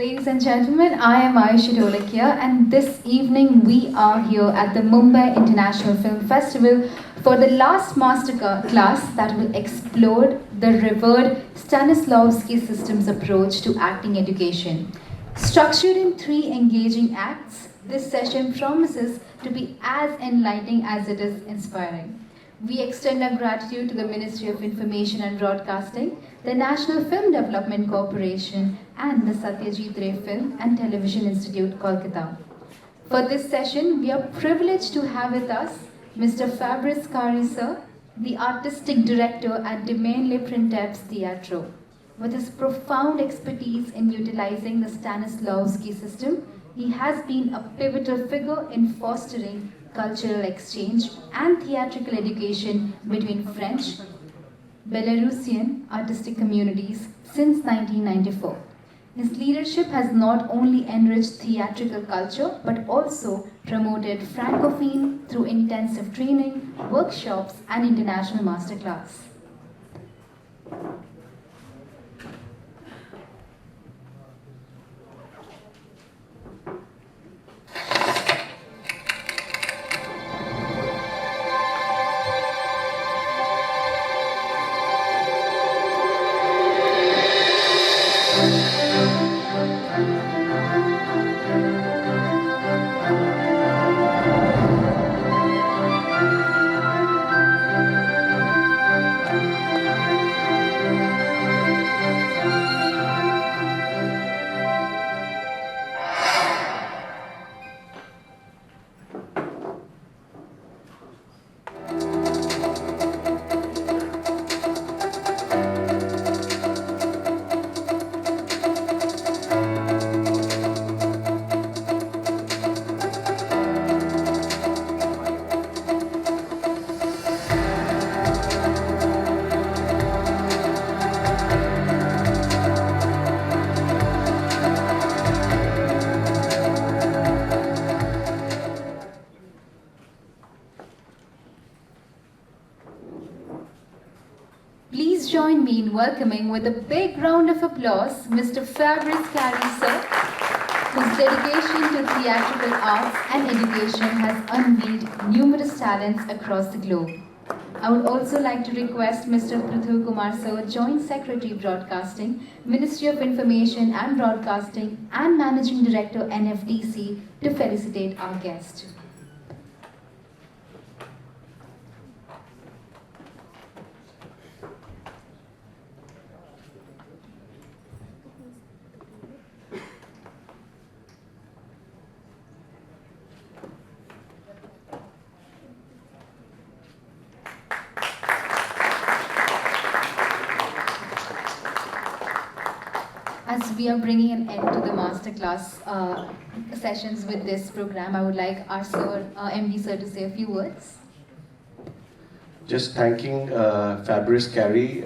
Ladies and gentlemen, I am Ayushi Dholakia, and this evening we are here at the Mumbai International Film Festival for the last master class that will explore the revered Stanislavski system's approach to acting education. Structured in 3 engaging acts, this session promises to be as enlightening as it is inspiring. We extend our gratitude to the Ministry of Information and Broadcasting, the National Film Development Corporation, and the Sahyadri Film and Television Institute, Kolkata. For this session, we are privileged to have with us Mr. Fabrice Carrey, sir, the Artistic Director at Domaine Les Printemps Teatro. With his profound expertise in utilizing the Stanislavski system, he has been a pivotal figure in fostering cultural exchange and theatrical education between French, Belarusian artistic communities since 1994. His leadership has not only enriched theatrical culture but also promoted Francophone through intensive training, workshops, and international masterclass. Please join me in welcoming with a big round of applause Mr. Fabrice Carrey, sir, whose dedication to theatrical arts and education has unveiled numerous talents across the globe. I would also like to request Mr. Prithul Kumar, sir, Joint Secretary Broadcasting, Ministry of Information and Broadcasting, and Managing Director NFDC, to felicitate our guest. As we are bringing an end to the masterclass sessions with this program, I would like our sir, MD sir, to say a few words. Just thanking Fabrice Carrey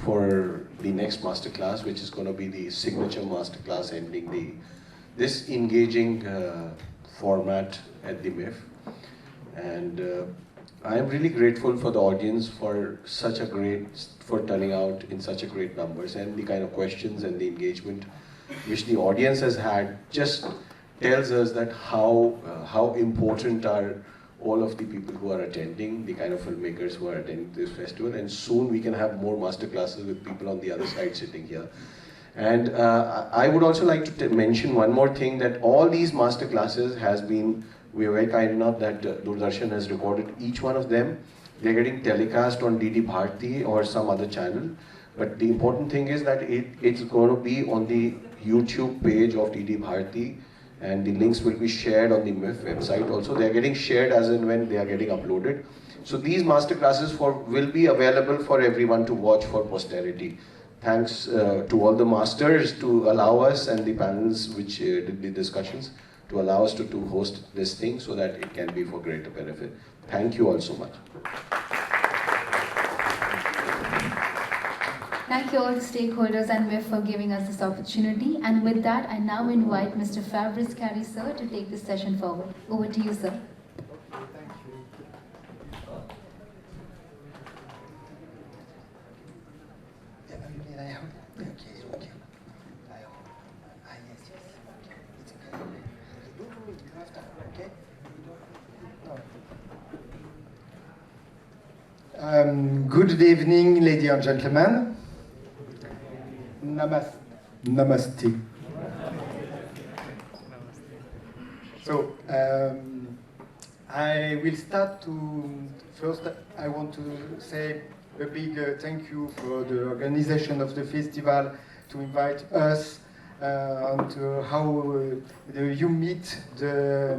for the next masterclass, which is going to be the signature masterclass ending this engaging format at the MIFF. And I am really grateful for the audience for turning out in such a great numbers, and the kind of questions and the engagement which the audience has had just tells us that how important are all of the people who are attending, the kind of filmmakers who are attending this festival, and soon we can have more masterclasses with people on the other side sitting here. And I would also like to mention one more thing, that all these masterclasses we are very kind enough that Doordarshan has recorded each one of them. They're getting telecast on DD Bharati or some other channel. But the important thing is that it's going to be on the YouTube page of DD Bharati, and the links will be shared on the MIFF website also. They are getting shared as and when they are getting uploaded. So these masterclasses will be available for everyone to watch for posterity. Thanks to all the masters to allow us, and the panels which did the discussions, to allow us to host this thing so that it can be for greater benefit. Thank you all so much. Thank you all the stakeholders and MIFF for giving us this opportunity. And with that, I now invite Mr. Fabrice Carrey, sir, to take this session forward. Over to you, sir. Thank you. Okay. Good evening, ladies and gentlemen. Namaste. So, I will start to, first I want to say a big thank you for the organization of the festival, to invite us and how you meet the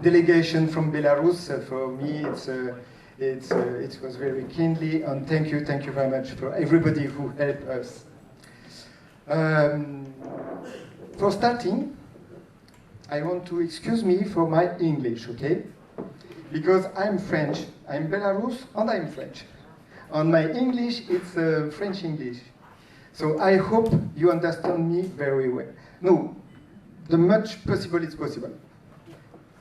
delegation from Belarus. For me, it was very kindly, and thank you very much for everybody who helped us. For starting, I want to excuse me for my English, okay? Because I'm French, I'm Belarus, and I'm French. And my English, it's French English. So I hope you understand me very well. No, the much possible is possible.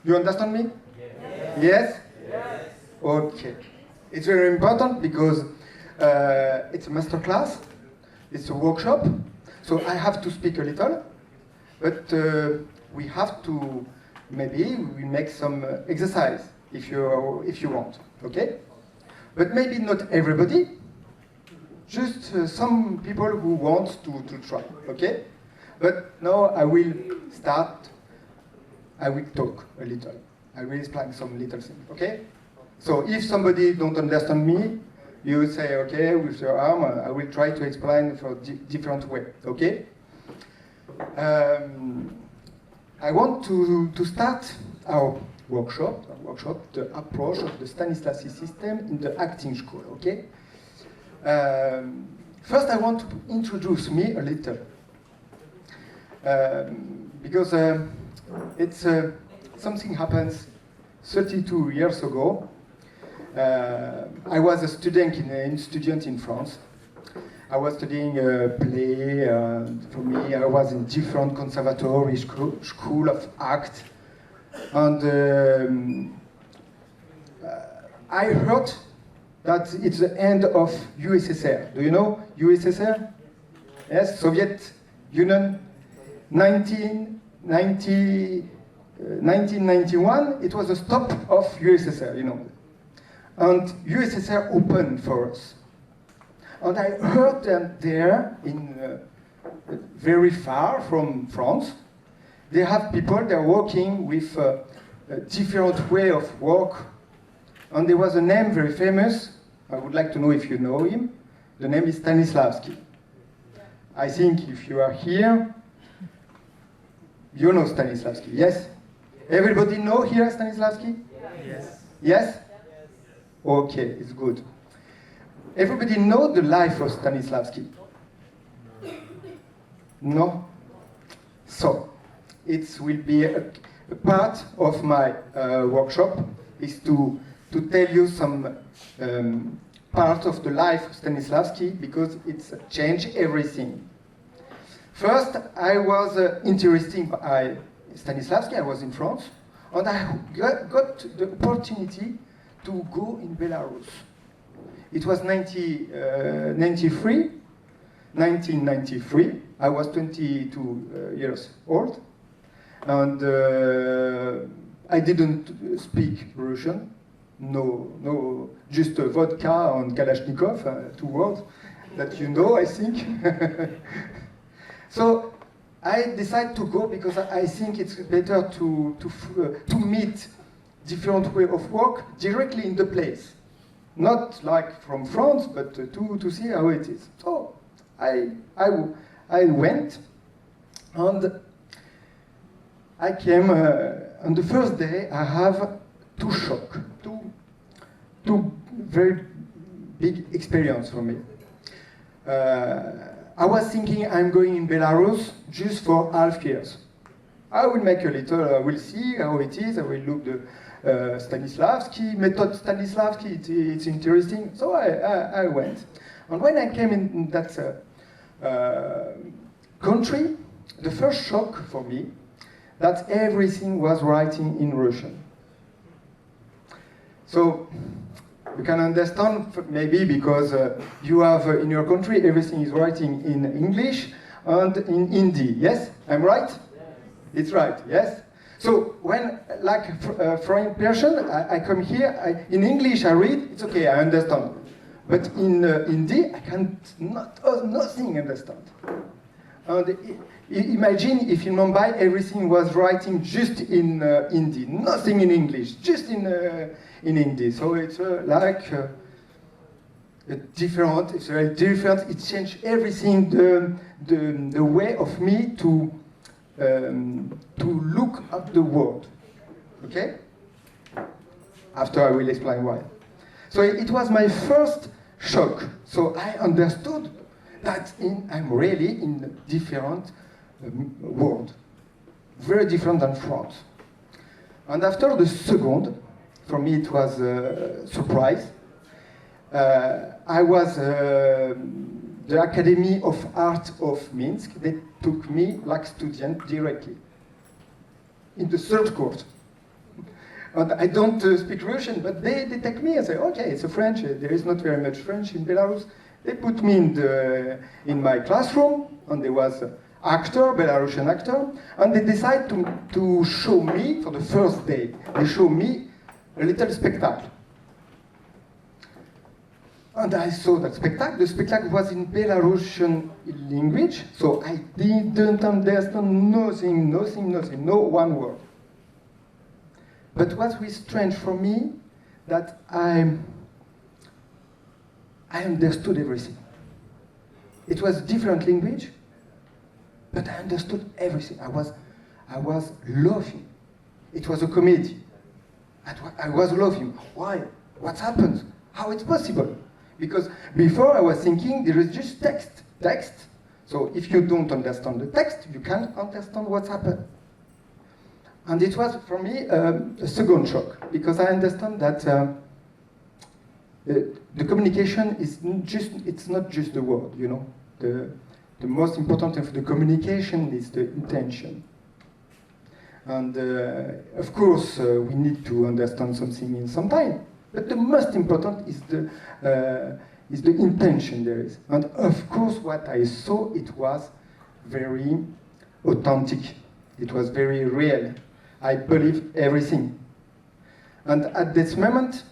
You understand me? Yes? Yes? Okay. It's very important because it's a master class, it's a workshop, so I have to speak a little, but we have to, maybe we make some exercise if you want, okay? But maybe not everybody, just some people who want to try, okay? But now I will start, I will talk a little. I will explain some little things, okay? So if somebody don't understand me, you say, okay, with your arm, I will try to explain for different way, okay? I want to start our workshop, the approach of the Stanislavski system in the acting school, okay? First, I want to introduce me a little, because it's something happens 32 years ago. I was a student in France. I was studying play. For me, I was in different conservatory school of act, and I heard that it's the end of USSR. Do you know USSR? Yes, Soviet Union. 1991, it was the stop of USSR, you know. And USSR opened for us. And I heard that there, in very far from France, they have people, they're working with a different way of work. And there was a name very famous, I would like to know if you know him. The name is Stanislavski. I think if you are here, you know Stanislavski, yes? Everybody know here Stanislavski? Yes. Yes? Okay, it's good. Everybody know the life of Stanislavski? No? So, it will be a part of my workshop, is to tell you some part of the life of Stanislavski, because it's changed everything. First, I was interested by Stanislavski. I was in France, and I got the opportunity to go in Belarus. It was 1993. I was 22 years old, and I didn't speak Russian. No, just vodka and Kalashnikov, 2 words that you know, I think. So I decided to go because I think it's better to meet different way of work directly in the place. Not like from France, but to see how it is. So I went, and I came, on the first day I have two very big experience for me. I was thinking I'm going in Belarus just for half years. I will make a little, I will see how it is, I will look the Stanislavski, method Stanislavski, it's interesting. So I went. And when I came in that country, the first shock for me, that everything was writing in Russian. So you can understand, maybe because you have in your country everything is writing in English and in Hindi. Yes, I'm right? Yes. It's right. Yes. So when, like foreign person, I come here in English. I read. It's okay. I understand. But in Hindi, I can't nothing understand. And imagine if in Mumbai everything was writing just in Hindi, nothing in English, just in Hindi. So it's like different. It's very different. It changed everything. The way of me to look at the world. Okay. After I will explain why. So it was my first shock. So I understood that I'm really in a different world, very different than France. And after the second, for me it was a surprise. I was the Academy of Art of Minsk. They took me like student directly in the third course. And I don't speak Russian, but they take me and say, okay, it's a French. There is not very much French in Belarus. They put me in my classroom, and there was an actor, Belarusian actor, and they decide to show me for the first day. They show me a little spectacle. And I saw that spectacle. The spectacle was in Belarusian language, so I didn't understand nothing, no one word. But what was strange for me, that I understood everything. It was different language, but I understood everything. I was laughing. It was a comedy. I was laughing. Why? What happened? How it's possible? Because before I was thinking there is just text. So if you don't understand the text, you can't understand what's happened. And it was for me a second shock, because I understand that the communication is it's not just the word, you know. The most important of the communication is the intention. And of course, we need to understand something in some time. But the most important is the intention there is. And of course, what I saw, it was very authentic. It was very real. I believe everything. And at this moment,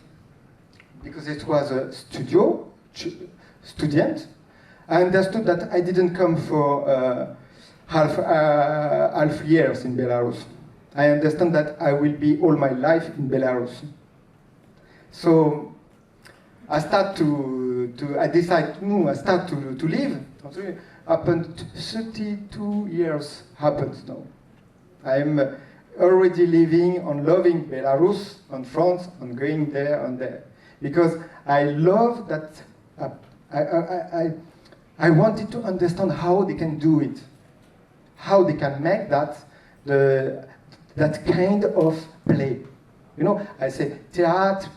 because it was a student, I understood that I didn't come for half years in Belarus. I understand that I will be all my life in Belarus. So I start I decide to live. Happened 32 years happened now. I'm already living and loving Belarus and France and going there and there, because I love that. I wanted to understand how they can do it, how they can make that kind of play. You know, I say theatre,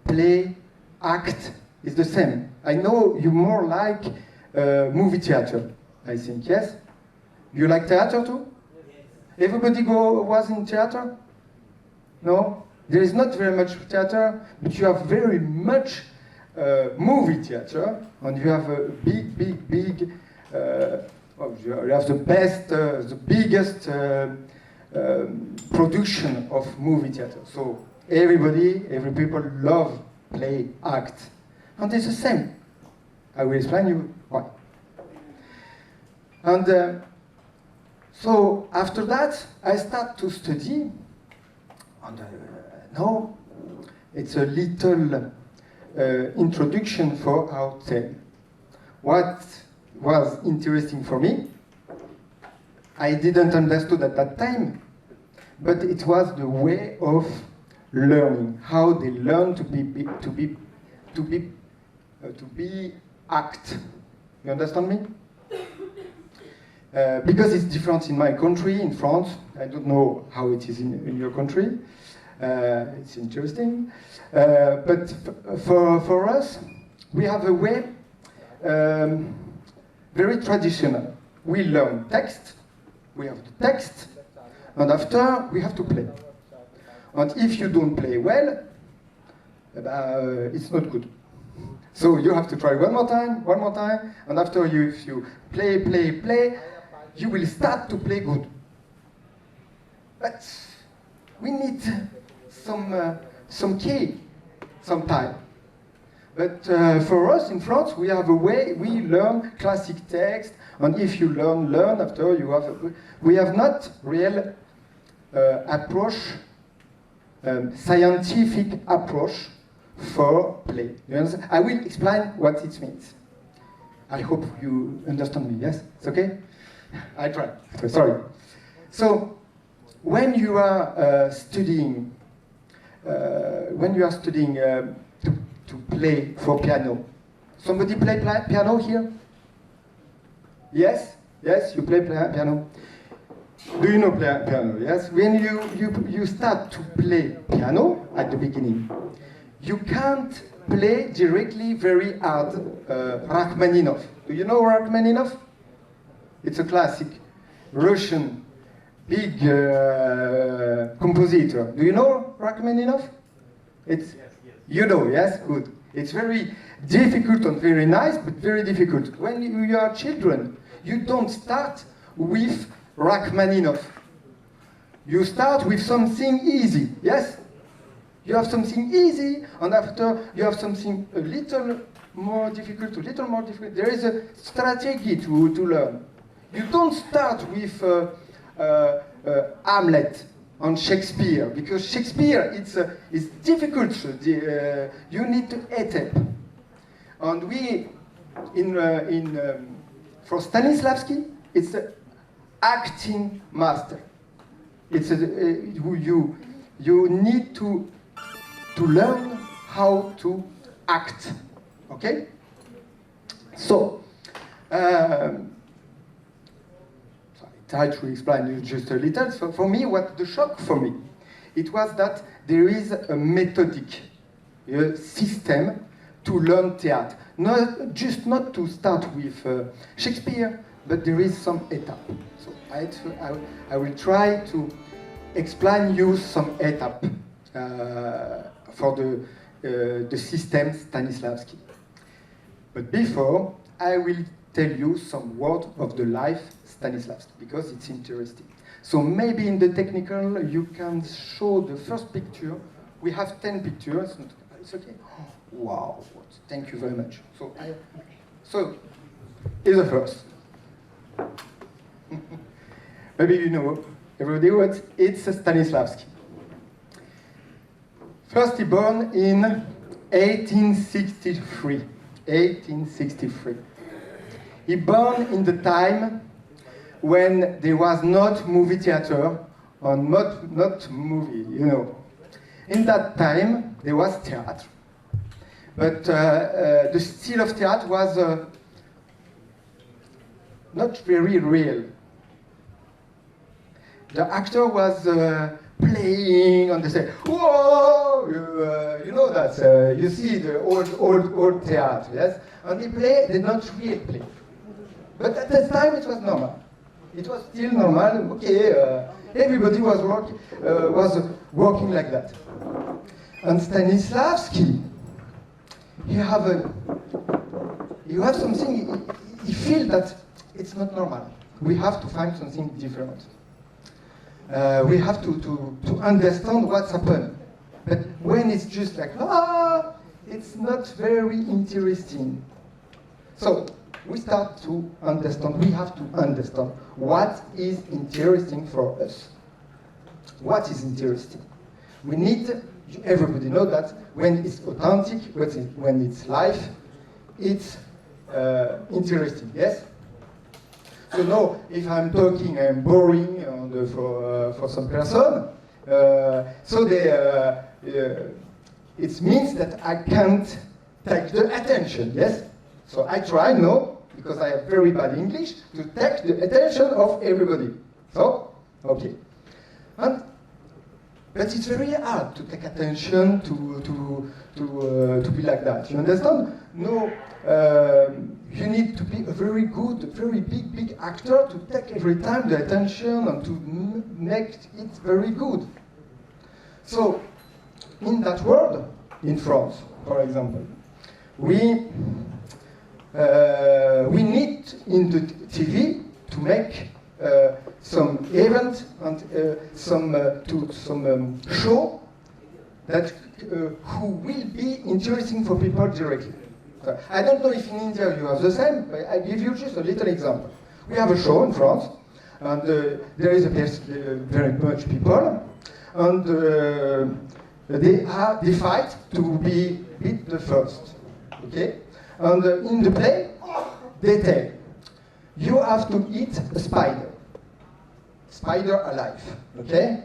play, act is the same. I know you more like movie theater, I think, yes? You like theater too? Yes. Everybody was in theater? No? There is not very much theater, but you have very much movie theater, and you have a big, you have the best, the biggest production of movie theater. So every people love play, act. And it's the same. I will explain you why. And so after that, I start to study. And now it's a little introduction for our tale. What was interesting for me, I didn't understood at that time, but it was the way of learning, how they learn to be act. You understand me? Because it's different in my country, in France. I don't know how it is in your country. It's interesting. But for us, we have a way very traditional. We learn text, we have the text, and after we have to play. And if you don't play well, it's not good. So you have to try one more time, and after if you play, you will start to play good. But we need some key, some time. But for us in France, we have a way we learn classic text, and if you learn after you have. We have not real approach, scientific approach for play. You understand? I will explain what it means. I hope you understand me. Yes, it's okay. I try. Sorry. So, when you are studying, to play for piano, somebody play piano here? Yes, yes, you play piano. Do you know piano? Yes. When you start to play piano at the beginning, you can't play directly very hard Rachmaninoff. Do you know Rachmaninoff? It's a classic Russian big compositor. Do you know Rachmaninoff? It's you know, yes, good. It's very difficult and very nice, but very difficult. When you are children, you don't start with Rachmaninoff. You start with something easy, yes? You have something easy, and after you have something a little more difficult, There is a strategy to learn. You don't start with Hamlet and Shakespeare, because Shakespeare it's difficult. You need to adapt. And we, for Stanislavski, it's an acting master. It's you need to learn how to act. Okay? So, I try to explain you just a little. So for me, what the shock for me, it was that there is a methodic system to learn theatre. Not to start with Shakespeare, but there is some étape. So I will try to explain you some étape for the system Stanislavski. But before, I will tell you some word of the life Stanislavski, because it's interesting. So maybe in the technical, you can show the first picture. We have 10 pictures. It's okay? Wow, thank you very much. So here's the first. Maybe you know, everybody, what it's Stanislavski. First, he born in 1863. 1863. He born in the time when there was not movie theater or not movie, you know. In that time, there was theater. But the style of theater was not very real. The actor was playing on the stage. Whoa! You know that. You see the old theater, yes? And they play, they not really play. But at that time, it was normal. It was still normal. Okay, everybody was working like that. And Stanislavski, you have something. He feels that it's not normal. We have to find something different. We have to understand what's happened. But when it's just like, it's not very interesting. So we start to understand, we have to understand what is interesting for us. What is interesting? We need, everybody know that when it's authentic, when it's live, it's interesting, yes? So now, if I'm talking, I'm boring for some person. It means that I can't take the attention, yes? So I try now, because I have very bad English, to take the attention of everybody. So, okay. But it's very hard to take attention to be like that. You understand? No, you need to be a very good, very big actor to take every time the attention and to make it very good. So, in that world, in France, for example, we need in the TV to make some event and some show that who will be interesting for people directly. So, I don't know if in India you have the same, but I give you just a little example. We have a show in France, and there is very much people, and they fight to beat the first, okay? And in the play, they tell, you have to eat a spider alive, okay?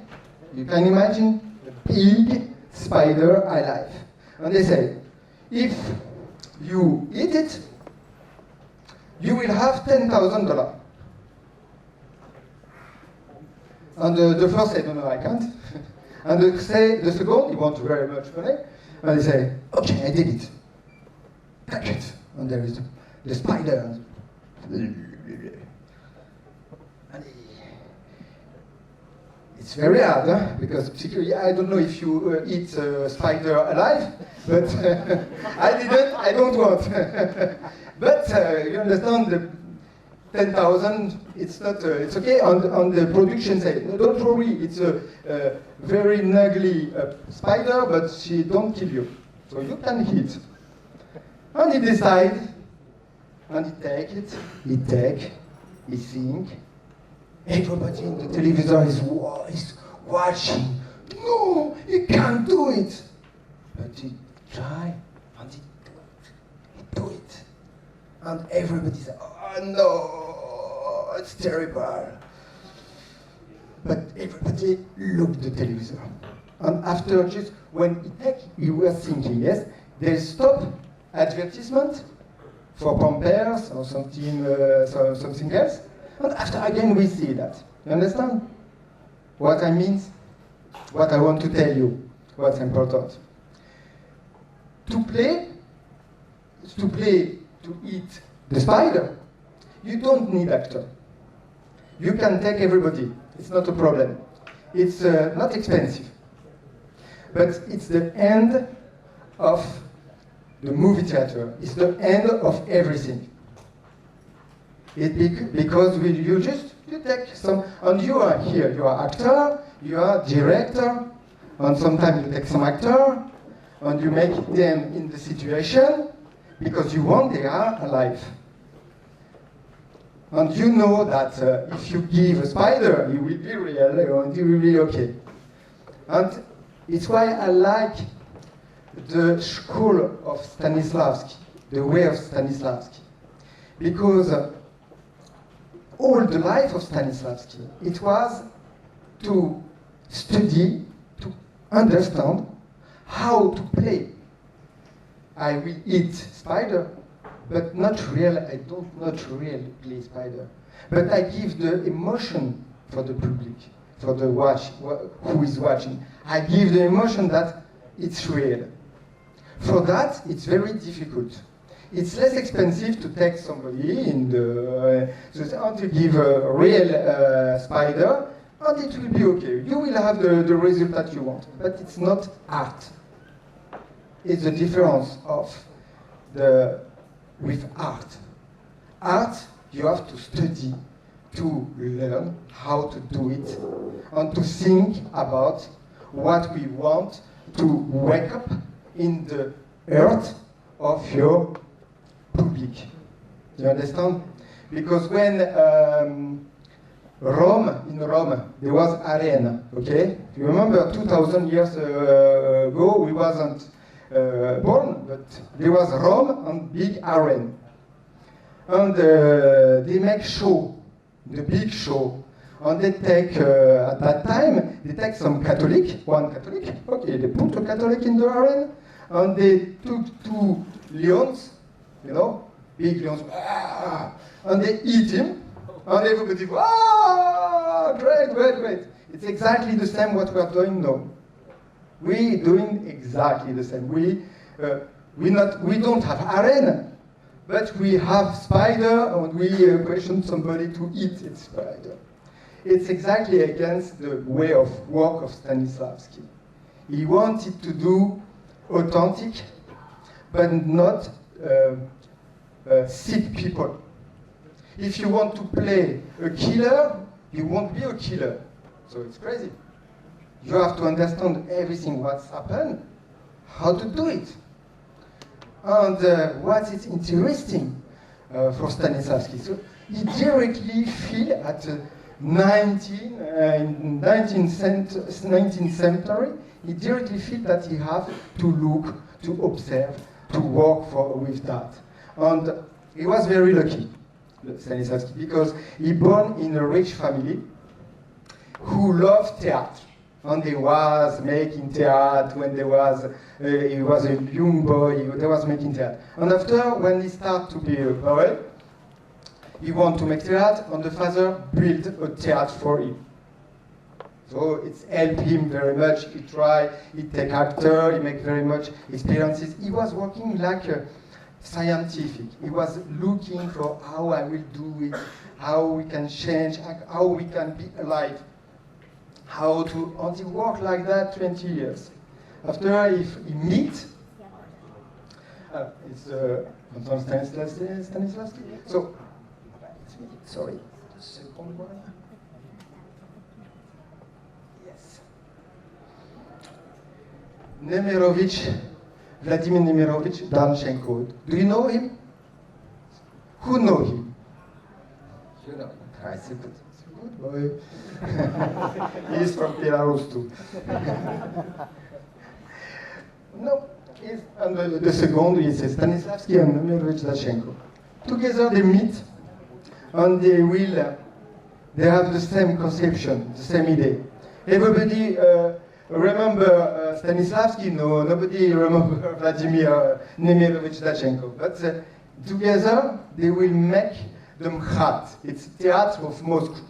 You can imagine a big spider alive. And they say, if you eat it, you will have $10,000. And the first said, no, I can't. And the second, he wants very much money. And they say, okay, I did it. Take it. And there is the spider. And it's very hard, huh? Because particularly, I don't know if you eat spider alive, but I don't want. But you understand, the 10,000, it's not, it's okay. On the production side, no, don't worry, it's a very ugly spider, but she don't kill you. So you can eat. And he decide, and he take it, he think. Everybody in the television is watching. No, he can't do it. But he try, and he do it. And everybody says, oh no, it's terrible. But everybody looked at the television. And after just, when he take, he was thinking, yes, they stop advertisement for Pampers or something else. And after again we see that. You understand? What I mean? What I want to tell you, what's important. To eat the spider, you don't need actor. You can take everybody. It's not a problem. It's not expensive. But it's the end of the movie theater. It's the end of everything. Because you take some, and you are here, you are actor, you are director, and sometimes you take some actor, and you make them in the situation, because you want they are alive. And you know that if you give a spider, he will be real, and he will be okay. And it's why I like the school of Stanislavski, the way of Stanislavski. Because all the life of Stanislavski, it was to study, to understand how to play. I will eat spider, but not real, I don't not really play spider. But I give the emotion for the public, for the who is watching. I give the emotion that it's real. For that, it's very difficult. It's less expensive to take somebody in the to give a real spider, and it will be okay. You will have the result that you want, but it's not art. It's the difference of with art. Art, you have to study, to learn how to do it, and to think about what we want to wake up in the earth of your public. You understand? Because when in Rome, there was arena, okay? You remember 2,000 years ago, we wasn't born, but there was Rome and big arena. And they make show, the big show. And they take, at that time, they take some one Catholic, okay, they put a Catholic in the arena, and they took 2 lions, you know, big lions, and they eat him, and everybody goes, great. It's exactly the same what we are doing now. We doing exactly the same. We don't have arena, but we have spider, and we question somebody to eat its spider. It's exactly against the way of work of Stanislavski. He wanted to do authentic, but not sick people. If you want to play a killer, you won't be a killer. So it's crazy. you have to understand everything what's happened, how to do it. And what is interesting for Stanislavski, so he directly feel at 19th century, he directly feel that he have to look, to observe, to work with that. And he was very lucky, Stanislavski, because he born in a rich family who loved theater. And he was making theater when he was a young boy, he was making theater. And after, when he started to be a boy, he wanted to make theater, and the father built a theater for him. So it's helped him very much. He tried, he take actor, he make very much experiences. He was working like a scientific. He was looking for how I will do it, how we can change, how we can be alive. How to, and he worked like that 20 years. After he meet, it's Anton Stanislavski. So, sorry, the second one. Yes. Vladimir Nemirovich Danchenko. Do you know him? Who know him? You know him. Good boy. He's from Belarus too. No, and the second is Stanislavski and Nemirovich Danchenko. Together they meet, and they have the same conception, the same idea. Everybody remember Stanislavski? No, nobody remember Vladimir Nemirovich Danchenko. But together they will make the MIFF. It's Theatre of Moscow.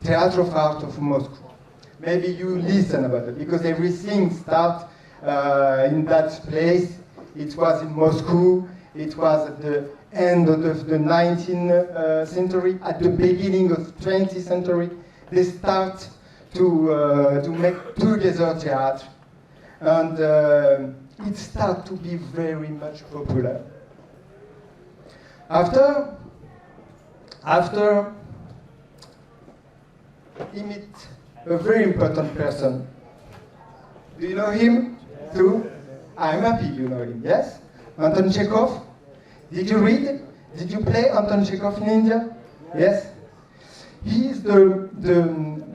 Theatre of Art of Moscow. Maybe you listen about it, because everything starts in that place. It was in Moscow. It was at the end of the 19th century, at the beginning of 20th century. They start to make together theatre. And it started to be very much popular. After he met a very important person. Do you know him too? I'm happy you know him, yes? Anton Chekhov. Did you read? Did you play Anton Chekhov in India? Yes? He is the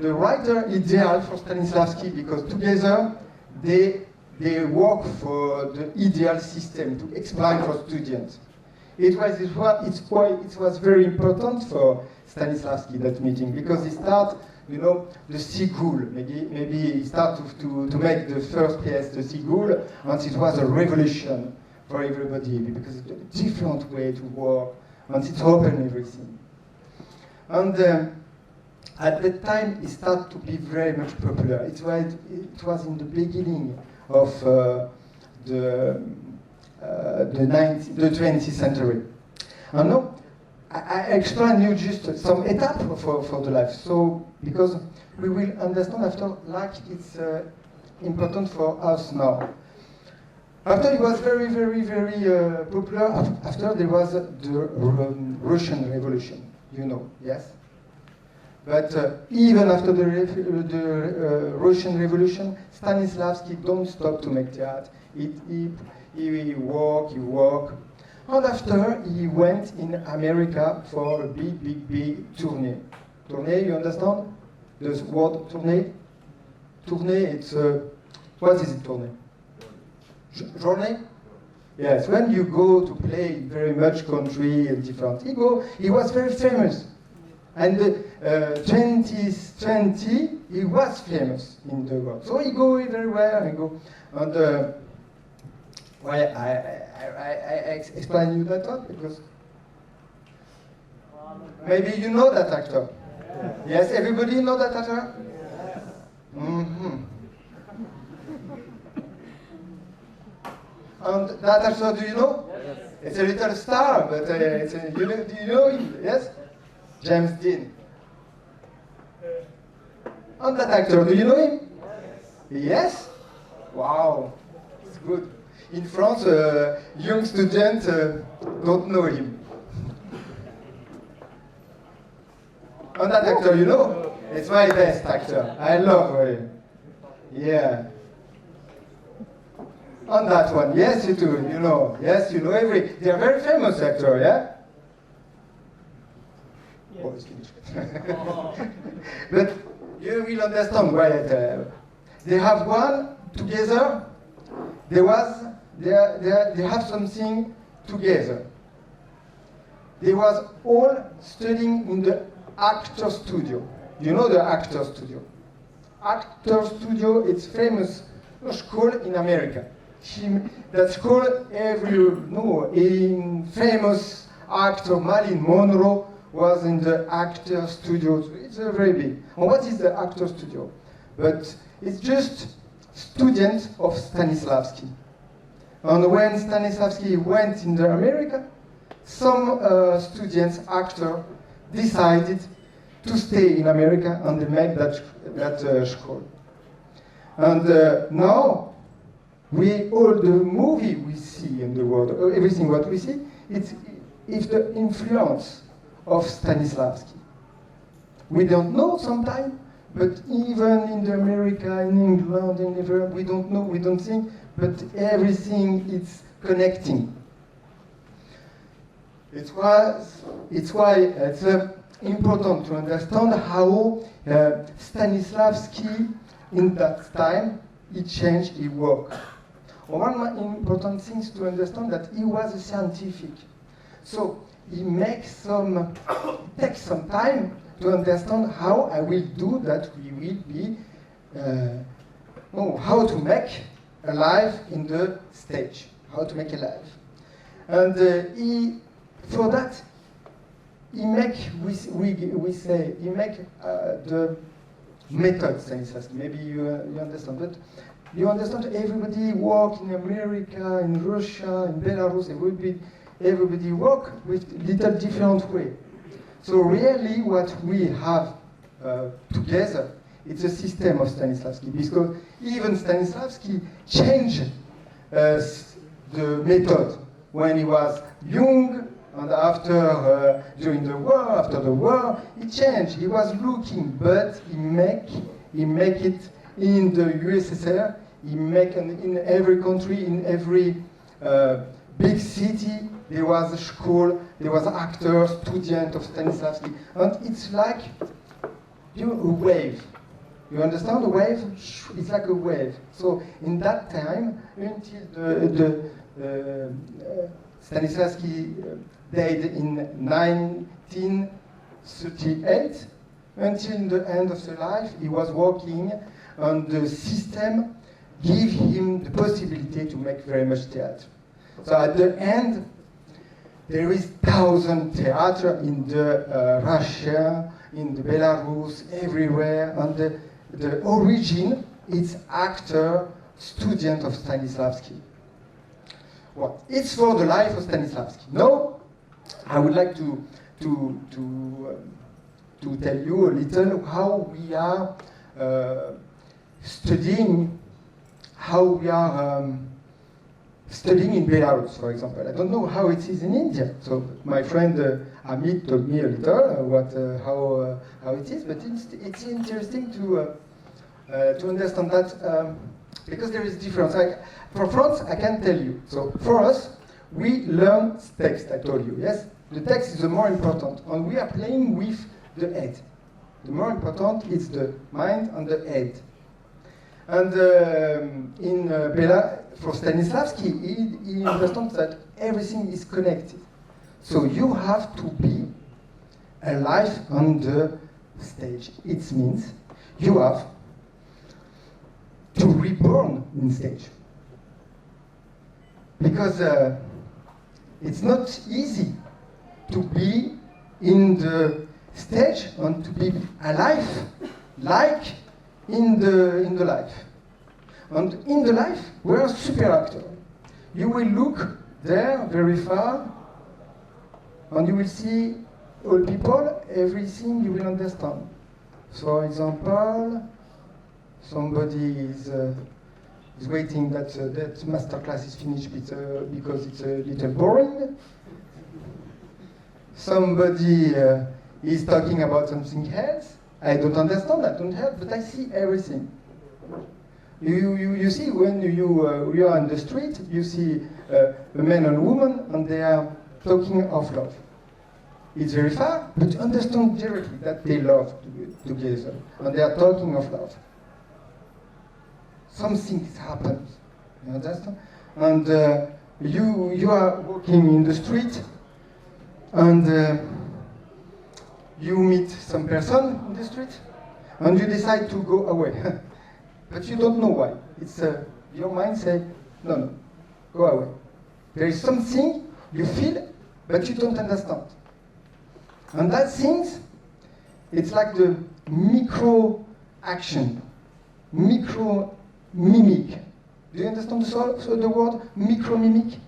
writer ideal for Stanislavski, because together they work for the ideal system to explain for students. It was very important for Stanislavski, that meeting, because he started, the Seagull. Maybe he started to make the first piece, the Seagull, and it was a revolution for everybody, because it's a different way to work, and it opened everything. And at that time, it started to be very much popular. It was in the beginning of the 20th century. And now, I explain you just some etape for the life. So, because we will understand after, like it's important for us now. After it was very, very, very popular, after there was the Russian Revolution, yes? But even after the Russian Revolution, Stanislavski don't stop to make theater. He work. And after, he went in America for a big tournée. Tournée, you understand? The word tournée? Tournée, it's, what is it, tournée? Journée? Yes, when you go to play very much country and different. He was very famous. And 2020, he was famous in the world. So he go everywhere and go. And why I explain you that one, because maybe you know that actor. Yes, everybody know that actor? Mm-hmm. And that actor, do you know? Yes. It's a little star, but do you know him? Yes? James Dean. And that actor, do you know him? Yes. Yes? Wow, it's good. In France, young students don't know him. And that actor, it's my best actor. I love him. Yeah. On that one, yes, you do. You know, yes, you know every. They are very famous actor, yeah. Oh, it's finished. But you will understand why they have one together. They have something together. They was all studying in the actor studio. You know the actor studio. Actor studio, it's famous school in America. That school, in famous actor Marilyn Monroe was in the actor studio. It's very big. And what is the actor studio? But it's just students of Stanislavski. And when Stanislavski went in America, some students, actors, decided to stay in America and they make that school. And now, all the movie we see in the world, everything what we see, it's the influence of Stanislavski. We don't know sometimes, but even in America, in England, in everywhere, we don't know, we don't think, but everything is connecting. It's why it's important to understand how Stanislavski, in that time, he changed his work. One important thing to understand that he was a scientific. So he takes some time to understand how I will do that we will be, how to make a life in the stage, how to make a life. And for that, he make the method, Stanislavski. Maybe you understand, but you understand everybody work in America, in Russia, in Belarus, everybody work with little different way. So really what we have together, it's a system of Stanislavski, because even Stanislavski changed the method when he was young, and after, during the war, after the war, he changed. He was looking, but he make it in the USSR. He make in every country, in every big city. There was a school. There was actor, student of Stanislavski, and it's like a wave. You understand a wave? It's like a wave. So in that time, until Stanislavski died in 1938. Until the end of his life, he was working, and the system gave him the possibility to make very much theater. So at the end, there is 1,000 theater in the Russia, in the Belarus, everywhere, and the origin is actor, student of Stanislavski. Well, it's for the life of Stanislavski. Now, I would like to tell you a little how we are studying in Belarus, for example. I don't know how it is in India. So my friend Amit told me a little how it is, but it's interesting to understand that because there is difference. For France, I can tell you. So for us, we learn text. I told you, yes. The text is the more important, and we are playing with the head. The more important is the mind and the head. And for Stanislavski, he understands that everything is connected. So you have to be alive on the stage. It means you have to reborn in stage. Because it's not easy to be in the stage and to be alive like in the life. And in the life, we are super actor. You will look there very far, and you will see all people, everything you will understand. For example, somebody is waiting that master class is finished because it's a little boring. Somebody is talking about something else. I don't understand, I don't help, but I see everything. You see when you are on the street, you see a man and a woman, and they are talking of love. It's very far, but you understand directly that they love together, and they are talking of love. Something happens, you understand? And you are walking in the street, and you meet some person in the street, and you decide to go away. But you don't know why. It's your mind says, no, go away. There is something you feel, but you don't understand. And that things, it's like the micro action, micro mimic. Do you understand the word micro mimic?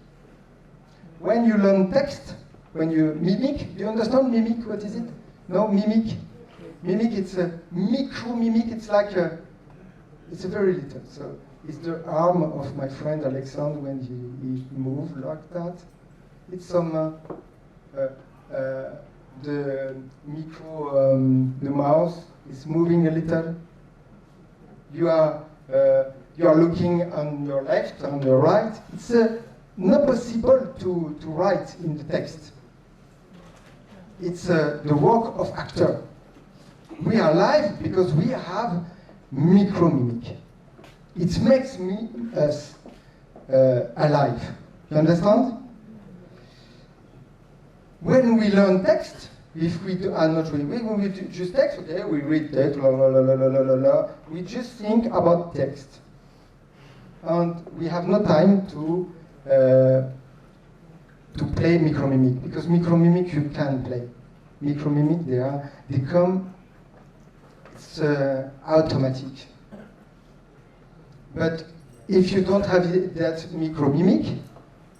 When you learn text, when you mimic, do you understand mimic? What is it? No, mimic. Mimic, it's a micro mimic. It's like it's a very little. So it's the arm of my friend Alexandre when he moves like that. It's some the micro, the mouse is moving a little. You are looking on your left, on your right. It's not possible to write in the text. It's the work of actor. We are live because we have micro-mimic. It makes us alive. You understand? When we learn text, if we are not reading, when we do just text, okay, we read text, la la la la la la la, we just think about text. And we have no time to play micro-mimic, because micro-mimic you can play. Micro-mimic, they come, it's automatic. But if you don't have that micro-mimic,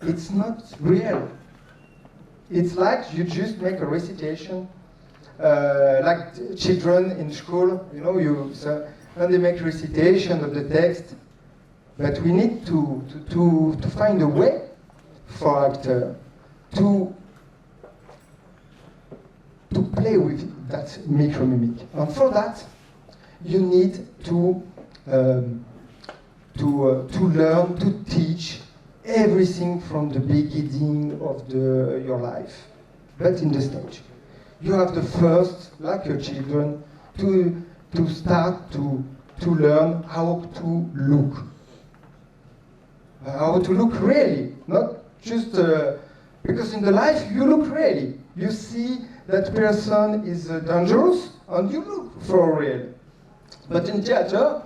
it's not real. It's like you just make a recitation, like children in school, you know, and they make recitation of the text. But we need to find a way for actor to play with that micro-mimic. And for that, you need to learn, to teach everything from the beginning of your life, but in the stage. You have the first, like your children, to start to learn how to look. How to look really, not just because in the life you look really. You see that person is dangerous and you look for real. But in theater,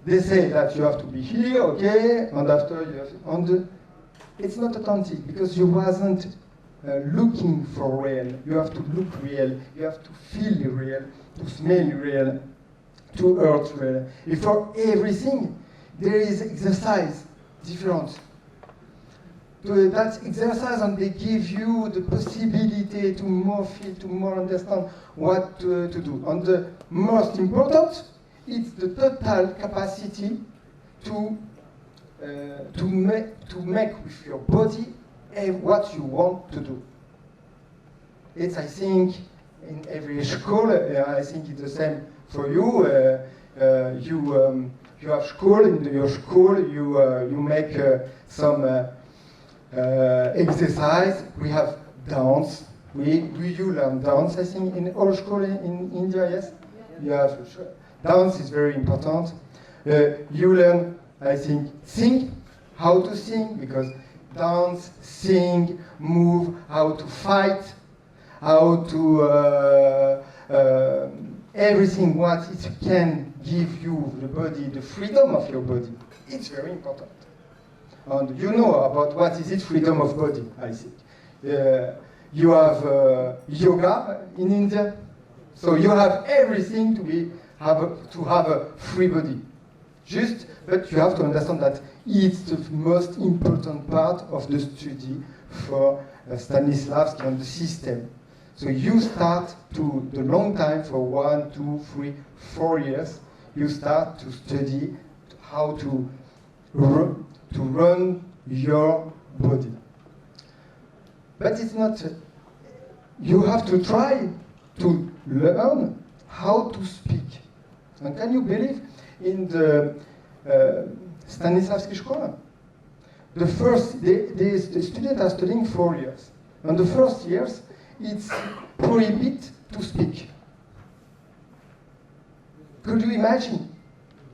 they say that you have to be here, okay, and after you have it's not authentic because you wasn't looking for real. You have to look real, you have to feel real, to smell real, to hurt real. Before everything, there is exercise, different. That exercise, and they give you the possibility to more feel, to more understand what to do. And the most important, it's the total capacity to make with your body what you want to do. It's, I think, in every school, I think it's the same for you. You have school, in your school you make some exercise. We have dance. You learn dance, I think, in all school in India, yes? Yeah, for sure. Dance is very important. You learn, I think, sing, how to sing, because dance, sing, move, how to fight, how to everything what it can give you, the body, the freedom of your body. It's very important. And you know about what is it, freedom of body, I think. You have yoga in India, so you have everything to have a free body. But you have to understand that it's the most important part of the study for Stanislavski and the system. So you start to the long time, for 1, 2, 3, 4 years, you start to study how to run your body. But it's not, you have to try to learn how to speak. And can you believe, in the Stanislavski School. The students are studying 4 years. And the first years, it's prohibited to speak. Could you imagine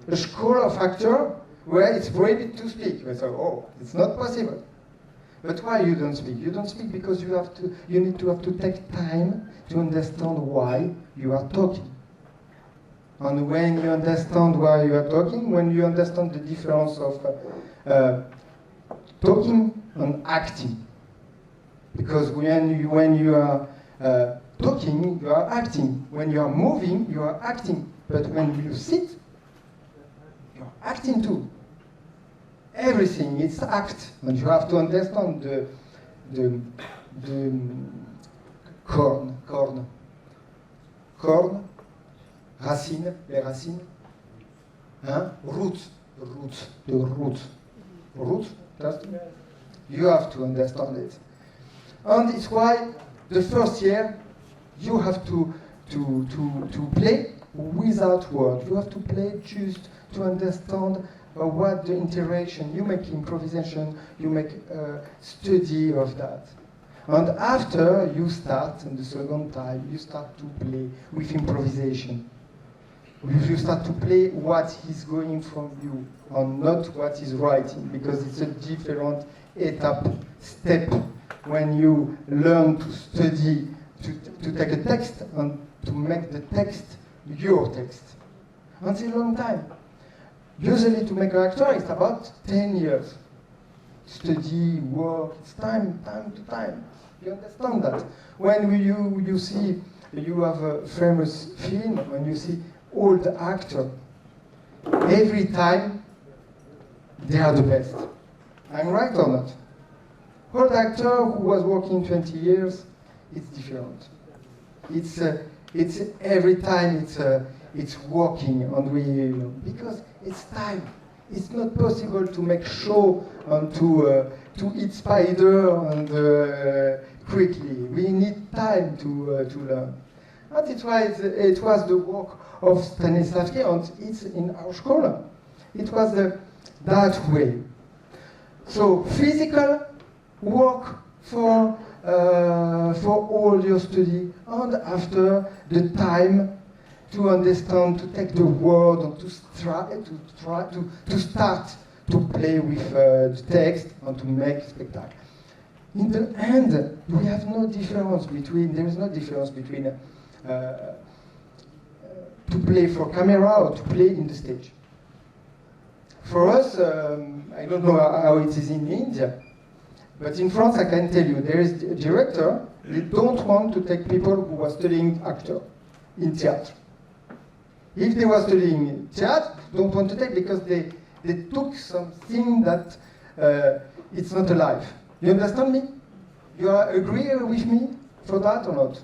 a school of actors where it's prohibited to speak? We say, oh, it's not possible. But why you don't speak? You don't speak because you need to take time to understand why you are talking. And when you understand why you are talking, when you understand the difference of talking and acting. Because when you are talking, you are acting. When you are moving, you are acting. But when you sit, you are acting too. Everything is act, and you have to understand the corn, racine, les racines, hein? Roots, you have to understand it. And it's why the first year you have to play without words. You have to play just to understand what the interaction, you make improvisation, you make study of that. And after you start, in the second time, you start to play with improvisation. You start to play what is going from you and not what is writing, because it's a different step when you learn to study, to take a text and to make the text your text. And it's a long time. Usually to make an actor, it's about 10 years. Study, work, it's time to time. You understand that? When you see, you have a famous film, when you see old actor, every time they are the best. I'm right or not? Old actor who was working 20 years, it's different. It's every time it's working, and because it's time. It's not possible to make show and to eat spider and quickly. We need time to learn. And it was the work of Stanislavski, and it's in our school. It was that way. So physical work for all your study, and after the time to understand, to take the word, and to start to play with the text and to make spectacle. In the end, we have no difference between. There is no difference between to play for camera or to play in the stage. For us, I don't know how it is in India, but in France, I can tell you, there is a director, they don't want to take people who are studying actor in theater. If they were studying theater, don't want to take because they took something that it's not alive. You understand me? You agree with me for that or not?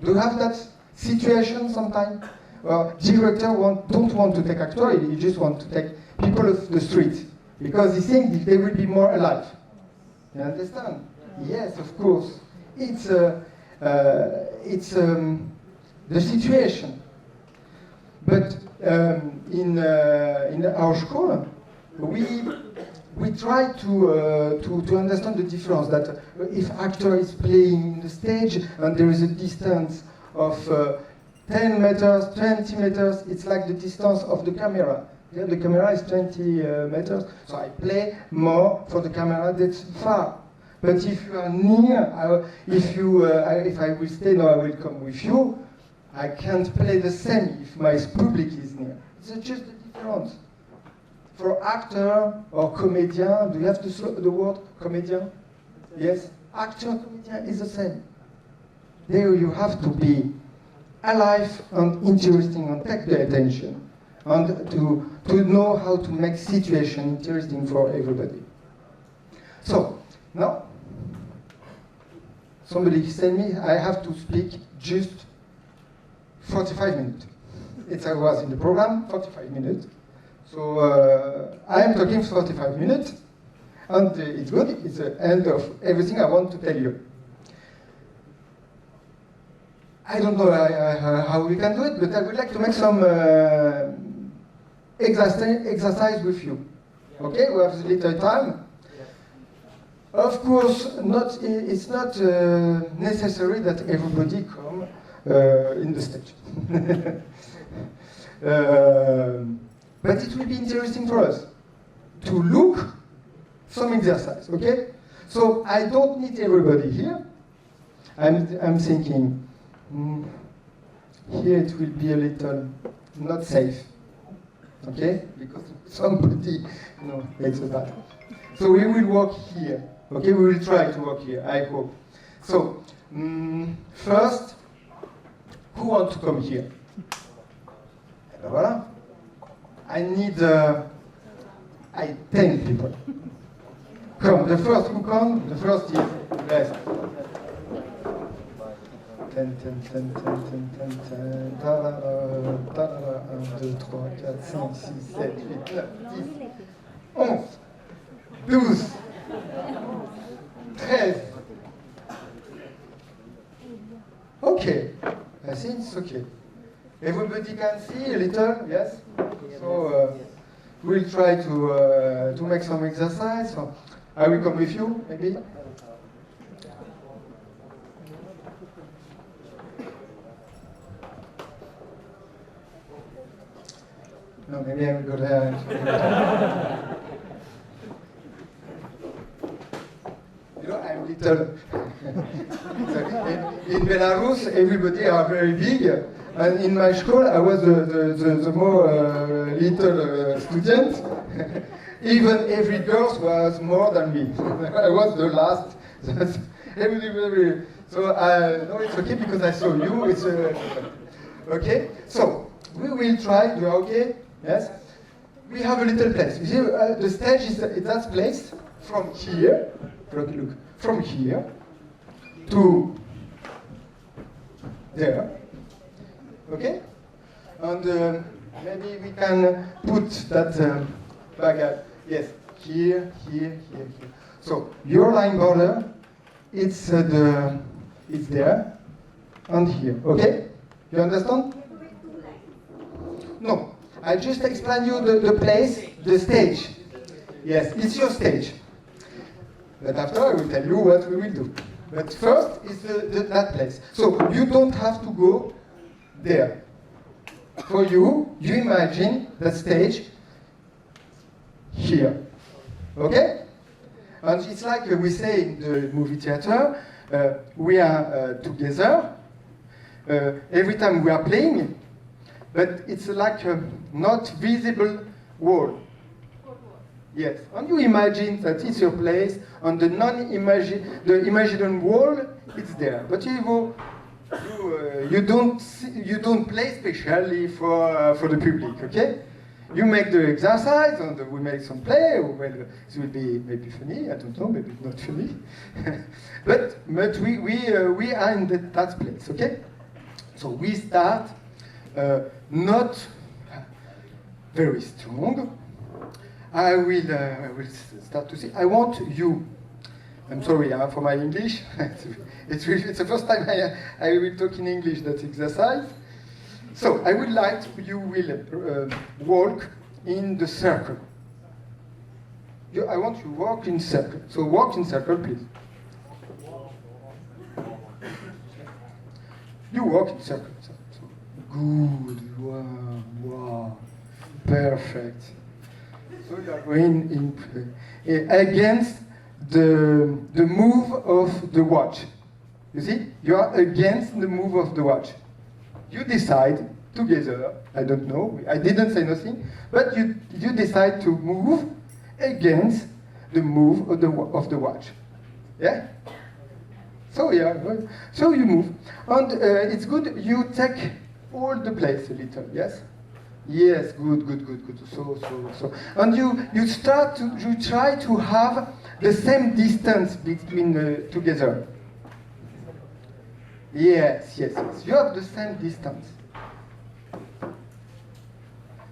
Do you have that situation sometimes? Director don't want to take actor, he just want to take people of the street because he thinks they will be more alive. You understand? Yes, of course. It's the situation. But in our school, we try to understand the difference. That if actor is playing in the stage and there is a distance of 10 meters, 20 meters, it's like the distance of the camera. Here the camera is 20 meters, so I play more for the camera that's far. But if you are near, if I will stay now, I will come with you. I can't play the same if my public is near. It's just a difference. For actor or comedian, do you have to slow the word comedian? Yes? Actor, comedian is the same. There you have to be alive and interesting and take the attention. And to know how to make situation interesting for everybody. So, now, somebody sent me, I have to speak just 45 minutes. I was in the program, 45 minutes. So I am talking 45 minutes, and it's good. It's the end of everything I want to tell you. I don't know how we can do it, but I would like to make some exercise with you. Okay, we have a little time. Of course, it's not necessary that everybody come in the stage. But it will be interesting for us to look some exercise, okay? So I don't need everybody here. I'm thinking, here it will be a little not safe, okay? Because somebody, it's a bad. So we will walk here, okay? We will try to walk here, I hope. So, first, who wants to come here? Voilà. I need 10 people. Come, the first who come, the first is best. 10, 10, 10, 10, 10, 10, 10, ta-da-da, ta-da-da, 1, 2, 3, 4, 5, 6, 7, 8, 9, 10, 11, 12, 13. Okay, I think it's okay. Everybody can see a little, yes? So we'll try to make some exercise. So I will come with you, maybe? No, maybe I will go there. I'm little. In Belarus, everybody are very big. And in my school, I was the more little student. Even every girl was more than me. I was the last. Everybody. So no, it's okay because I saw you. It's okay. So we will try. You are okay? Yes. We have a little place. You see, the stage is that place from here. Look, from here to there. Okay? And maybe we can put that bag, yes, here, here, here, here. So your line border, it's there and here. Okay? You understand? No. I just explain you the place, the stage. Yes, it's your stage. But after I will tell you what we will do. But first is that place. So you don't have to go there. For you, you imagine the stage here. Okay? And it's like we say in the movie theater, we are together. Every time we are playing, but it's like a not visible wall. Yes, and you imagine that it's your place, and the imagined wall, it's there. But you don't play specially for the public, okay? You make the exercise, and we make some play. Well, it will be maybe funny. I don't know, maybe not funny. but we are in that place, okay? So we start not very strong. I will start to see. I want you. I'm sorry for my English. it's the first time I will talk in English. That exercise. So I would like you will walk in the circle. I want you to walk in circle. So walk in circle, please. You walk in circle. So good. Wow. Perfect. So you are going in against the move of the watch. You see, you are against the move of the watch. You decide together. I don't know. I didn't say nothing, but you decide to move against the move of the watch. Yeah. So yeah. So you move, and it's good. You take all the place a little. Yes. Yes, good. So, and you try to have the same distance between together. Yes. You have the same distance.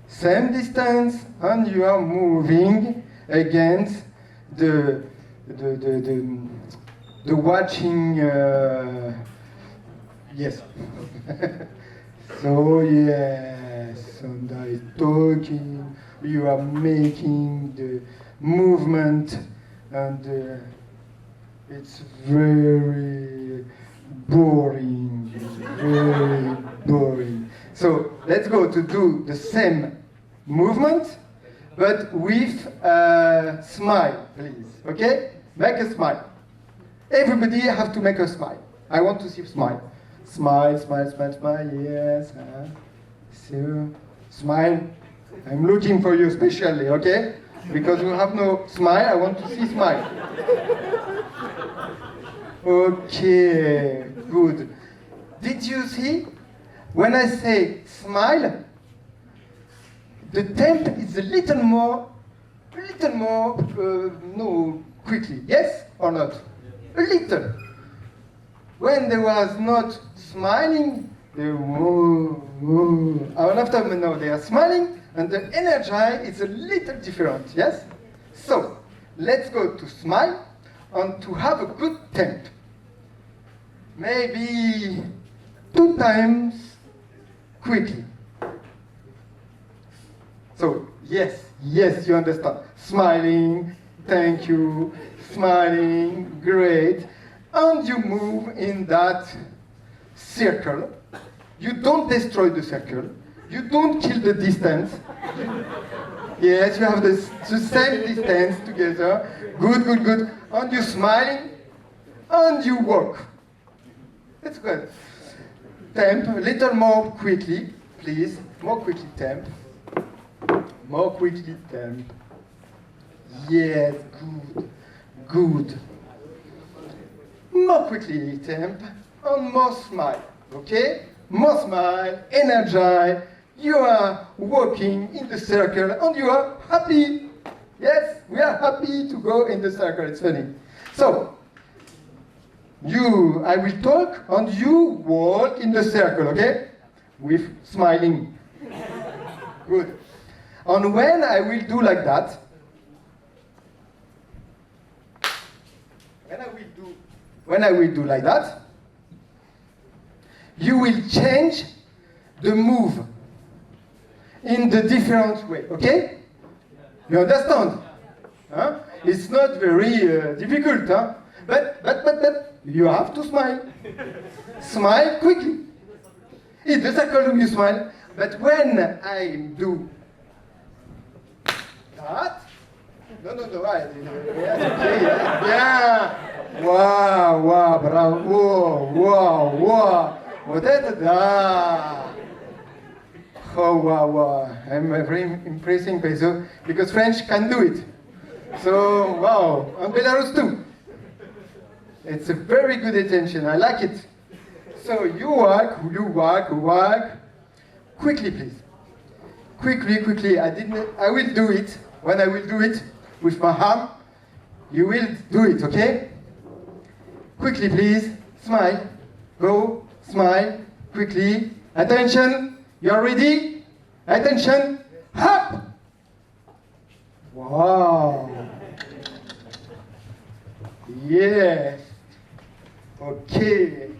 Same distance, and you are moving against the watching. Yes. So yes, and I talking, you are making the movement, and it's very boring, very boring. So let's go to do the same movement, but with a smile, please, okay? Make a smile. Everybody have to make a smile. I want to see a smile. Smile, smile, smile, smile, yes. So, smile. I'm looking for you especially, okay? Because you have no smile, I want to see smile. Okay, good. Did you see? When I say smile, the temp is a little more, no, quickly. Yes or not? A little. When there was not smiling, they whoa, whoa. And after now they are smiling, and the energy is a little different. Yes. So let's go to smile and to have a good temp. Maybe 2 times quickly. So yes, yes, you understand. Smiling, thank you. Smiling, great. And you move in that circle. You don't destroy the circle. You don't kill the distance. Yes, you have the same distance together. Good, good, good. And you're smiling, and you walk. That's good. Temp, a little more quickly, please. More quickly, temp. More quickly, temp. Yes, good, good. More quickly, temp, and more smile, okay? More smile, energy. You are walking in the circle, and you are happy. Yes, we are happy to go in the circle, it's funny. So, I will talk, and you walk in the circle, okay? With smiling. Good. And when I will do like that, when I will do like that, you will change the move in the different way, okay? You understand? Huh? It's not very difficult, huh? But you have to smile. Smile quickly. In the circle you smile, but when I do that, no, yes, okay, yeah. Wow, wow, bravo, wow. Oh, wow. I'm very impressing because French can do it. So, wow, and Belarus too. It's a very good attention, I like it. So you walk. Quickly, please. Quickly, I will do it. When I will do it with my arm, you will do it, okay? Quickly, please. Smile. Go. Smile. Quickly. Attention. You're ready? Attention. Hop! Wow. Yes. Okay.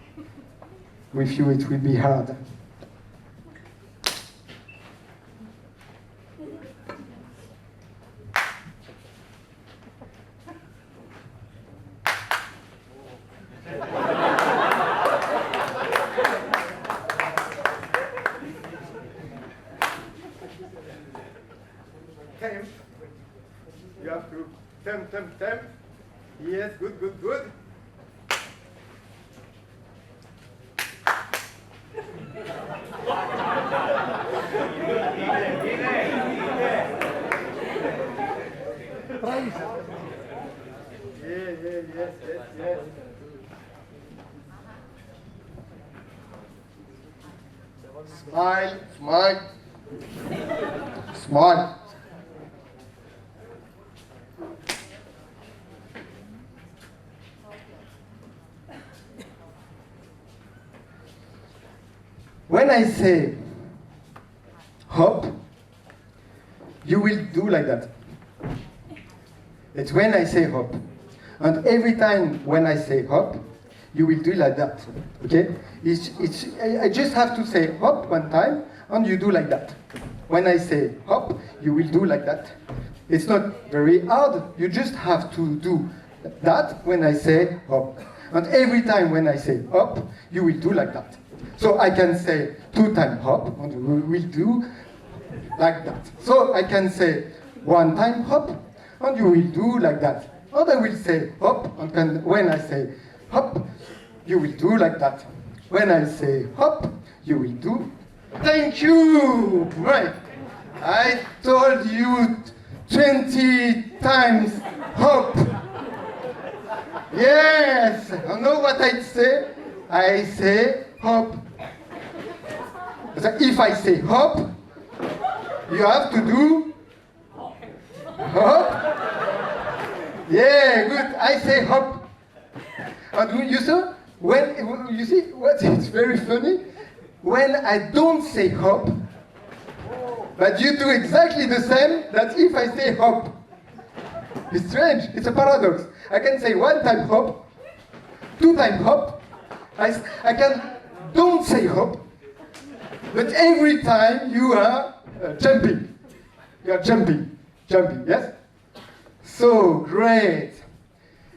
With you it will be hard. Temp. You have to temp. Yes, good. Yes. Smile. When I say hop, you will do like that. It's when I say hop. And every time when I say hop, you will do like that. Okay? I just have to say hop one time, and you do like that. When I say hop, you will do like that. It's not very hard. You just have to do that when I say hop. And every time when I say hop, you will do like that. So I can say 2 times hop, and we will do like that. So I can say 1 time hop, and you will do like that. And I will say hop, and when I say hop, you will do like that. When I say hop, you will do. Thank you! Right. I told you 20 times hop. Yes! You know what I say? I say hop. So if I say hop, you have to do hop. Yeah, good. I say hop. And you saw, when you see what is very funny? When I don't say hop, but you do exactly the same that if I say hop. It's strange. It's a paradox. I can say 1 time hop, 2 time hop. I can don't say hop, but every time you are jumping. You are jumping, yes? So great.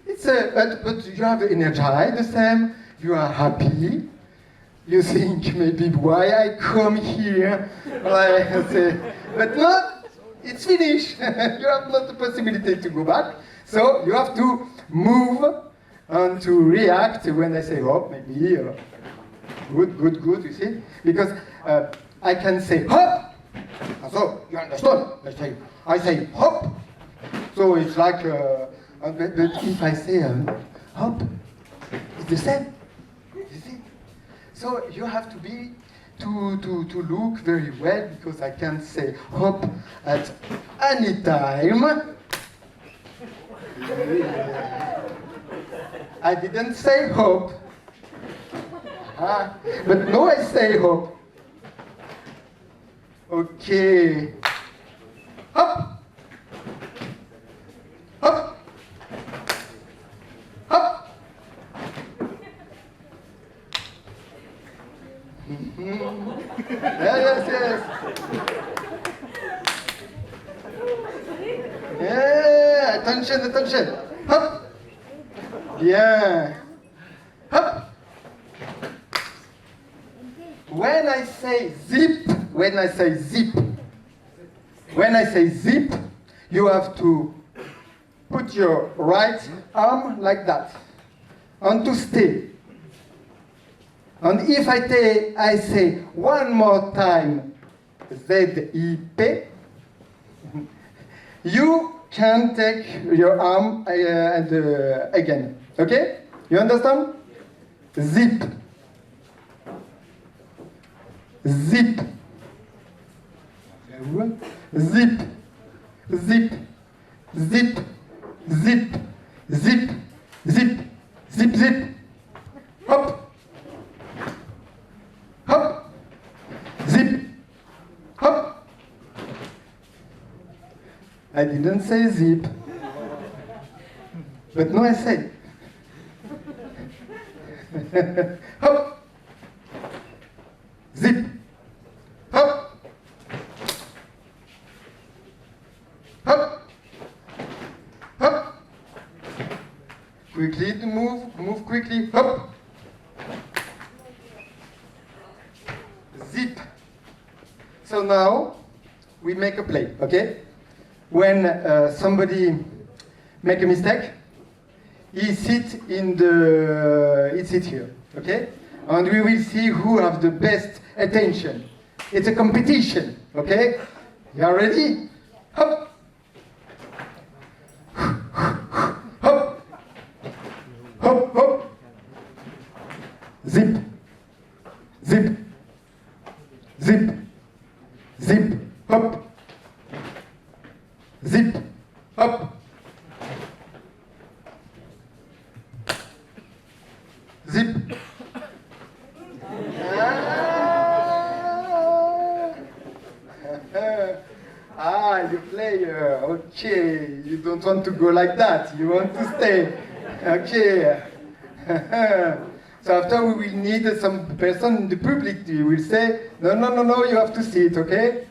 It's but you have the energy the same. You are happy. You think maybe why I come here, but no, it's finished. You have not the possibility to go back. So you have to move and to react when I say hop, maybe good, you see? Because I can say hop, so you understand? I say hop, so it's like, but if I say hop, it's the same. You see? So you have to be to look very well, because I can say hop at any time. I didn't say hop. But no, I say hop. Okay. Hop. Hop. Hop. Yes. Yeah, attention. Hop. Bien. Hop. When I say zip, you have to put your right arm like that, and to stay. And if I say one more time, ZIP, you can take your arm and again. Okay? You understand? Zip. Zip. Zip. Zip. Zip. Zip. Zip. Zip. Zip. Zip. Hop. Hop. Zip. Hop. I didn't say zip. But no, I said. Hop. Zip. Hop. Hop. Hop. Quickly to move quickly. Hop. Zip. So now we make a play, okay? When somebody make a mistake, he sit here, okay? And we will see who have the best attention. It's a competition, okay? You are ready? Hop! Hop! Hop, hop! Zip! Zip! Zip! Zip! Hop! Zip! Hop! Zip! You player, okay. You don't want to go like that. You want to stay. Okay. So after we will need some person in the public who will say, no, no, no, no, you have to see it, okay?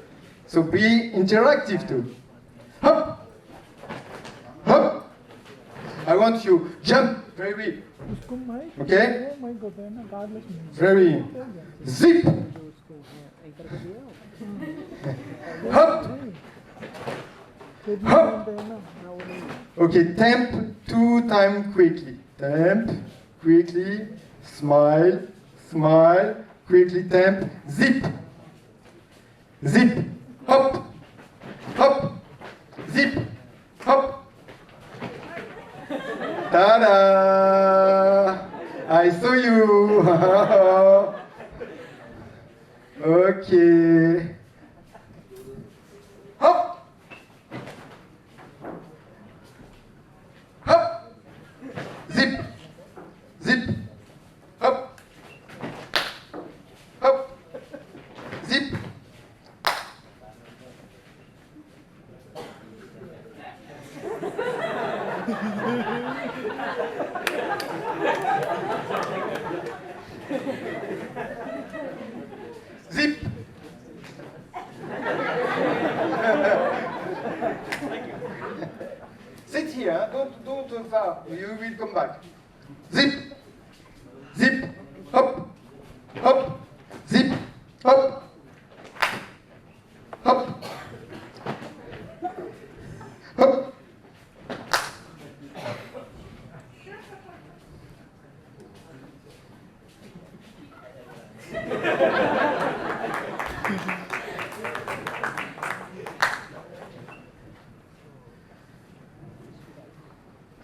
So be interactive too. Hop! Hop! I want you jump very, okay? Very zip! Hop! Hop! Okay, temp 2 times quickly. Temp, quickly, smile, smile, quickly temp, zip, zip, hop, hop, zip, hop. Ta-da! I saw you. Okay. Hop, hop, zip, zip, hop, hop, zip. Zip. Sit here, don't far, you will come back. Zip, zip, hop, hop, zip, hop, hop, hop.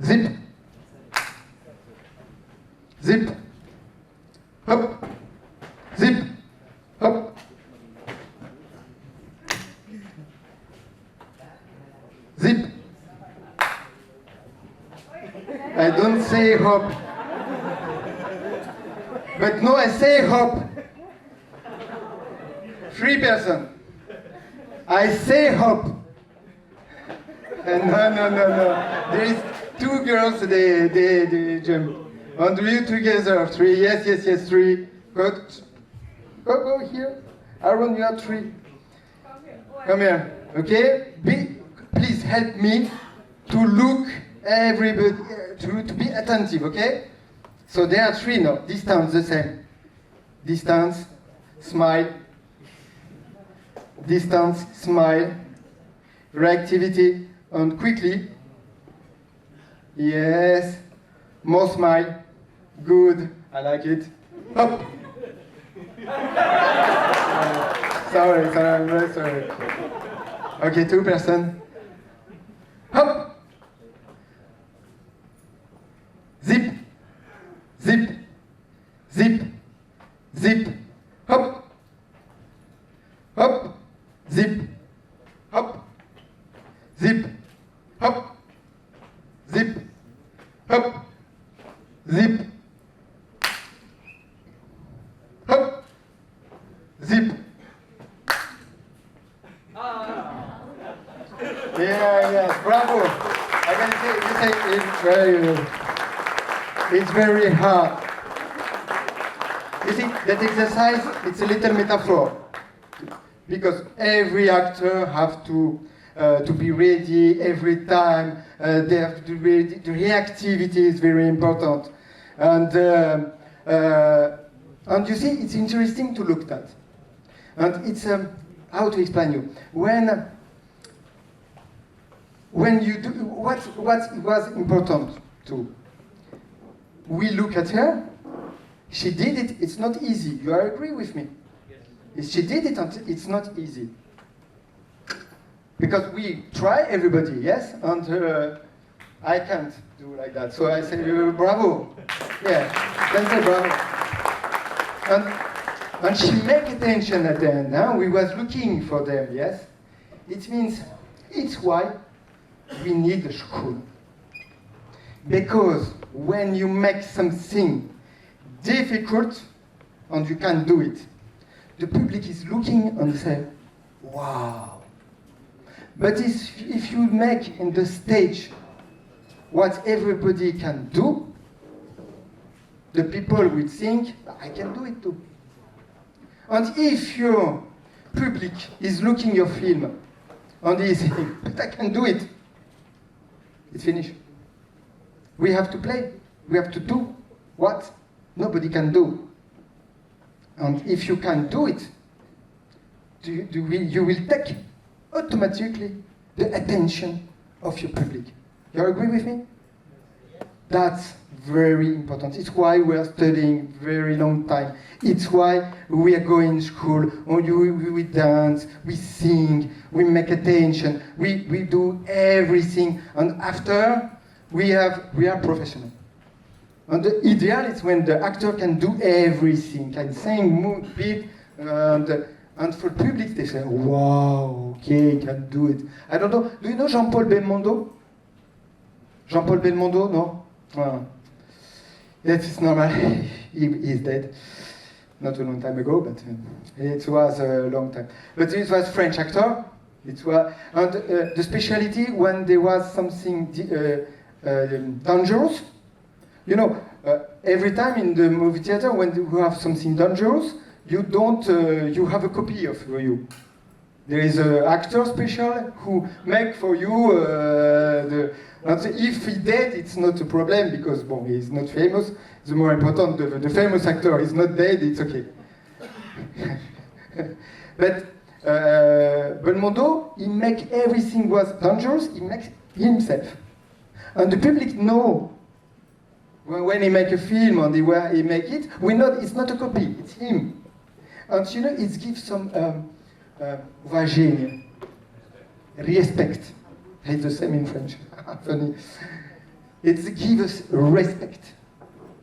Zip, zip, hop, zip, hop, zip. I don't say hop, but no, I say hop. 3 person. I say hop. No. There is 2 girls, they jump. And you together, 3. Yes, 3. Go here. Aaron, you are 3. Come here. Okay? Please help me to look everybody, to be attentive, okay? So there are 3 now. Distance, the same. Distance, smile. Distance, smile. Reactivity, and quickly. Yes. More smile. Good. I like it. Hop. Sorry, I'm very sorry. Okay, 2 person. Hop. Zip. Zip. Zip. Zip. Hop. Hop. Zip. Hop. Zip. Hop. Zip. Hop. Zip. Hop. Zip. Yeah, bravo. I can say it's very hard. You see, that exercise, it's a little metaphor. Because every actor have to be ready every time. They have to be ready. The reactivity is very important. And you see, it's interesting to look at. And it's, how to explain you? When you do, what was important too? We look at her, she did it, it's not easy. You agree with me? Yes. She did it, and it's not easy. Because we try, everybody, yes? And I can't do like that. So I say, bravo. Yeah, then say bravo. And she make attention at the end. Huh? We was looking for them, yes? It means, it's why we need a school. Because when you make something difficult and you can do it, the public is looking and say, wow. But if you make in the stage what everybody can do, the people will think, I can do it too. And if your public is looking your film and is saying, but I can do it, it's finished. We have to play. We have to do what nobody can do. And if you can do it, you will take automatically the attention of your public. You agree with me? That's very important. It's why we are studying very long time. It's why we are going to school, we dance, we sing, we make attention, we do everything, and after we are professional. And the ideal is when the actor can do everything, can sing, move, beat, and for public they say, wow, okay, can do it. I don't know, do you know Jean-Paul Belmondo? Jean-Paul Belmondo, no? Yes, it's normal, he is dead. Not a long time ago, but it was a long time. But it was French actor. It was, and the speciality when there was something dangerous, you know, every time in the movie theater when you have something dangerous, you don't, you have a copy of you. There is an actor special who make for you and if he dead, it's not a problem because bon, he's not famous. The more important, the famous actor is not dead, it's okay. But Belmondo, he make everything was dangerous, he makes himself. And the public know when he make a film and he make it, we know it's not a copy, it's him. And you know, it gives some уважение, respect. It's the same in French. Funny. It gives us respect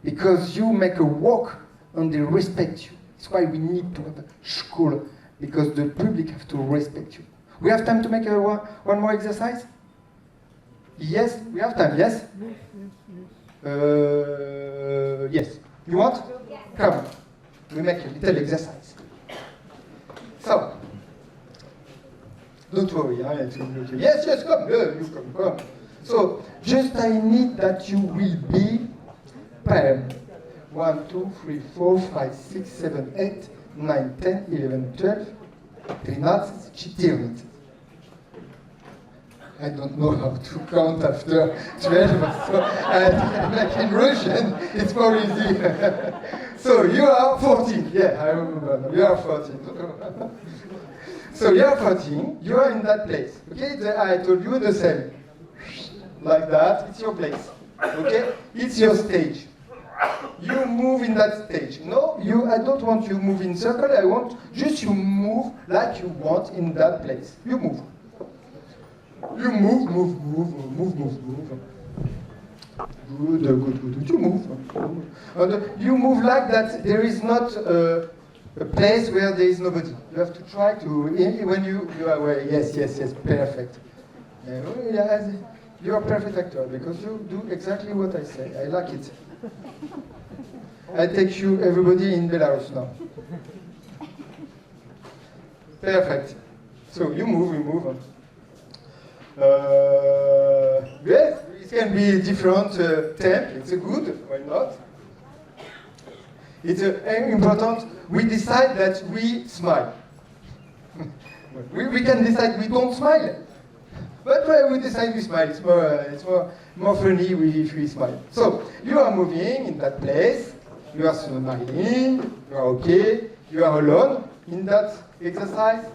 because you make a work and they respect you. That's why we need to have a school because the public have to respect you. We have time to make one more exercise? Yes, we have time. Yes. Yes. You want? Yes. Come. We make a little exercise. So. Don't worry, yes, yes, come, you come. So, just I need that you will be pair. 1, 2, 3, 4, 5, 6, 7, 8, 9, 10, 11, 12, 13, 14. I don't know how to count after 12, so like in Russian, it's more easy. So, you are 14, yeah, I remember, you are 14. So you are 14, you are in that place. Okay, I told you the same. Like that, it's your place. Okay, it's your stage. You move in that stage. No, I don't want you move in circle, I want just you move like you want in that place. You move. You move. Good. You move. And you move like that. There is not a place where there is nobody. You have to try to, when you are aware, yes, perfect. You are a perfect actor because you do exactly what I say. I like it. I take you, everybody in Belarus now. Perfect. So you move. Yes, it can be different temp. It's a good, why not? It's important. We decide that we smile. we can decide we don't smile. But when we decide we smile, it's more funny if we smile. So, you are moving in that place, you are smiling, you are okay, you are alone in that exercise,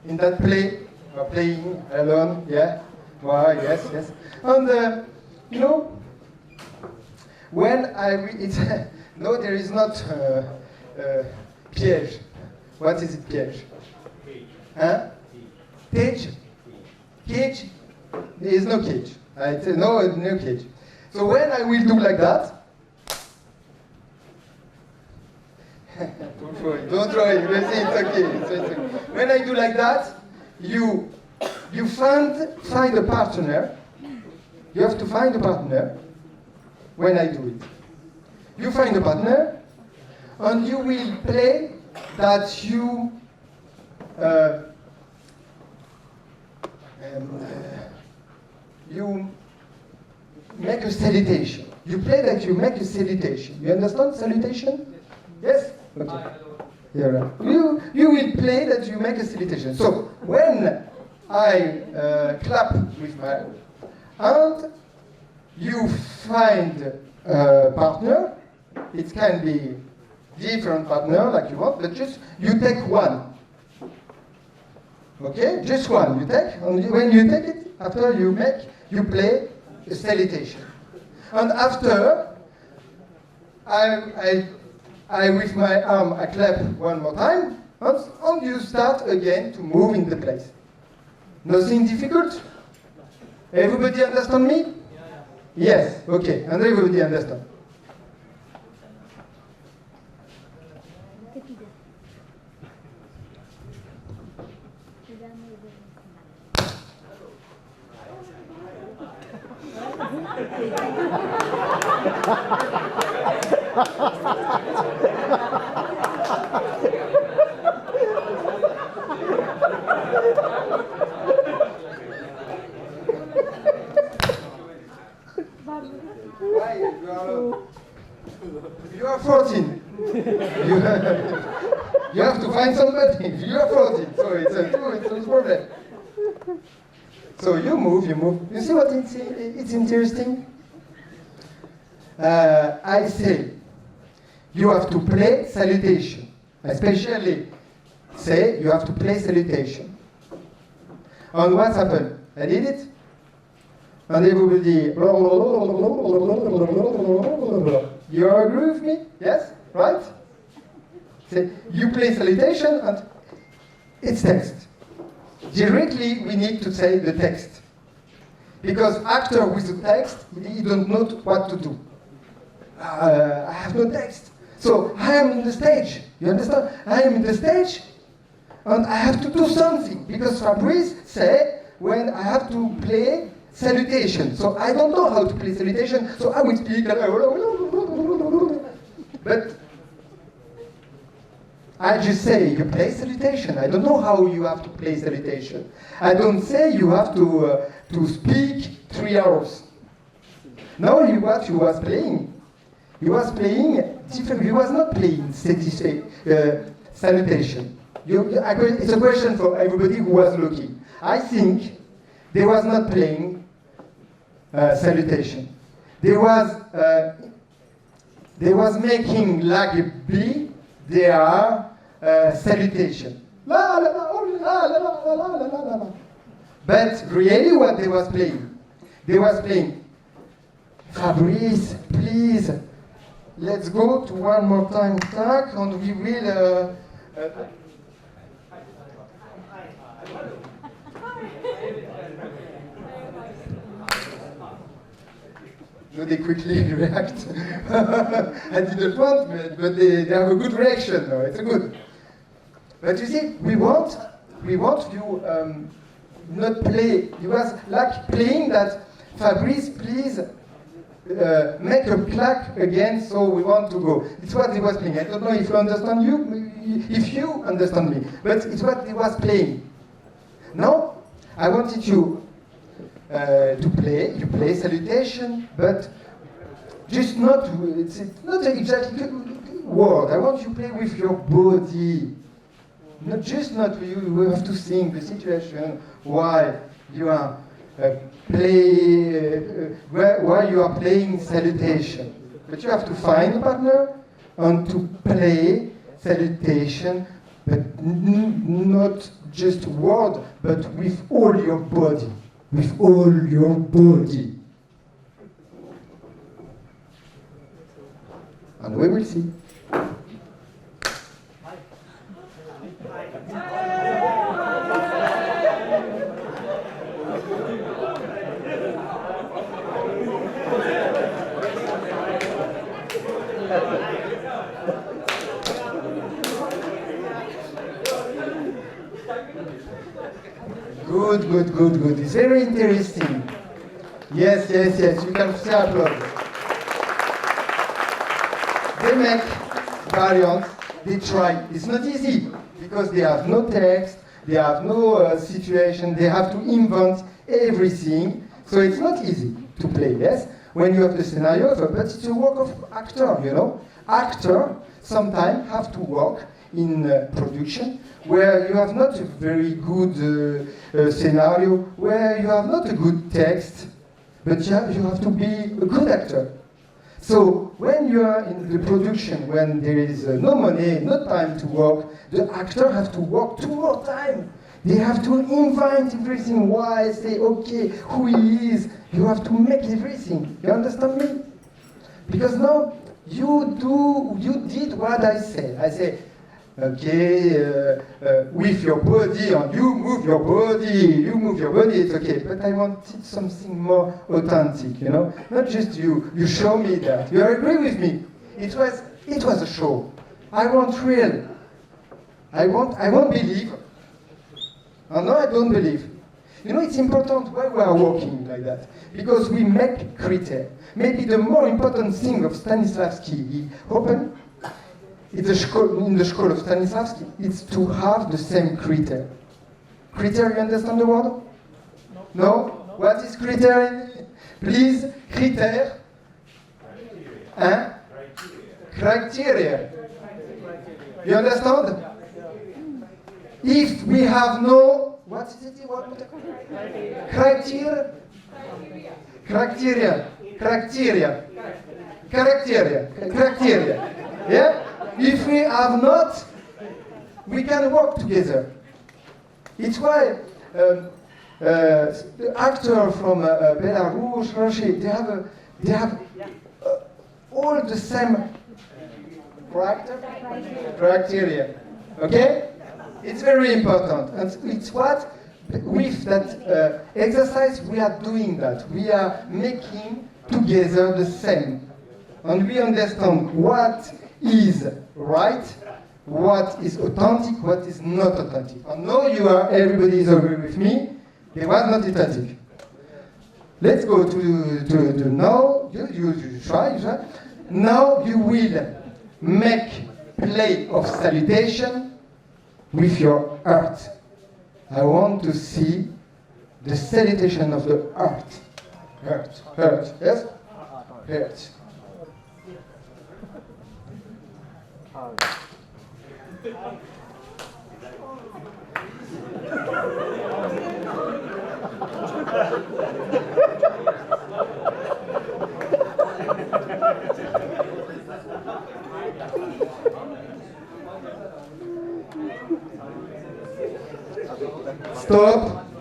in that play, you are playing alone, yeah? Why, yes. And, you know, when no, there is not piège. What is it, piège? Huh? Cage? Cage? There is no cage. No cage. So when I will do like that, don't worry, you will see it's okay. When I do like that, you find a partner. You have to find a partner when I do it. You find a partner, and you will play that you make a salutation. You play that you make a salutation. You understand salutation? Yes? Okay. Yeah, right. You will play that you make a salutation. So when I clap with my hand, you find a partner. It can be different partner like you want, but just you take one. Okay, just one. You take, and when you take it, after you play a salutation, and after I with my arm I clap one more time, and you start again to move in the place. Nothing difficult. Everybody understand me? Yes. Okay, and everybody understand. You are 14. You have to find somebody. You are 14, so it's a problem. So you move. You see what it's interesting? I say, you have to play salutation. Especially say, you have to play salutation. And what's happened? I did it. And everybody, you agree with me? Yes? Right? Say, you play salutation and it's text. Directly, we need to say the text. Because actor with the text, he don't know what to do. I have no text. So I am in the stage. You understand? I am in the stage and I have to do something. Because Fabrice say, when I have to play salutation. So I don't know how to play salutation, so I will speak. But I just say, you play salutation. I don't know how you have to play salutation. I don't say you have to speak 3 hours. No, what you was playing. He was playing different. He was not playing salutation. It's a question for everybody who was looking. I think they was not playing salutation. They was making like a B. They are salutation. La la la la la la la la la. But really, what they was playing, Fabrice, please, let's go to one more time, tack, and we will. No, they quickly react. I didn't want, but they have a good reaction. No, it's good. But you see, we want you not play. It was like playing that. Fabrice, please make a clack again. So we want to go. It's what he was playing. I don't know if you understand if you understand me, but it's what he was playing. Now, I wanted you to play. You play salutation, but just not. It's not exactly word. I want you to play with your body. Not you have to think the situation, why you are why you are playing salutation. But you have to find a partner and to play salutation, but not just word, but with all your body. With all your body. And we will see. Good. It's very interesting. Yes. You can say applause. They make variants. They try. It's not easy because they have no text. They have no situation. They have to invent everything. So it's not easy to play. Yes. when you have the scenario, but it's a work of actor, you know. Actor sometimes have to work in production where you have not a very good scenario, where you have not a good text, but you have to be a good actor. So when you are in the production, when there is no money, no time to work, the actor have to work 2 more time. They have to invent everything. Why? Say, okay, who he is. You have to make everything. You understand me? Because now you did what I said. I say, okay, with your body, and you move your body, it's okay. But I wanted something more authentic, you know? Not just you show me that. You agree with me? It was a show. I want real. I won't believe. And no, I don't believe. You know, it's important why we are working like that. Because we make criteria. Maybe the more important thing of Stanislavski, he opened in the school of Stanislavski, it's to have the same criteria. Criteria, you understand the word? No? What is criteria? Please, criteria. Hein? Criteria. You understand? If we have no, what is it? Criteria. Yeah? If we have not, we can work together. It's why the actor from Belarus, Russia, they have all the same criteria. Okay? It's very important. And it's what, with that exercise, we are doing that. We are making together the same. And we understand what is right, what is authentic, what is not authentic. And now everybody is agree with me, it was not authentic. Let's go to now, you try. Now you will make play of salutation with your heart. I want to see the salutation of the heart. Heart, yes? Heart.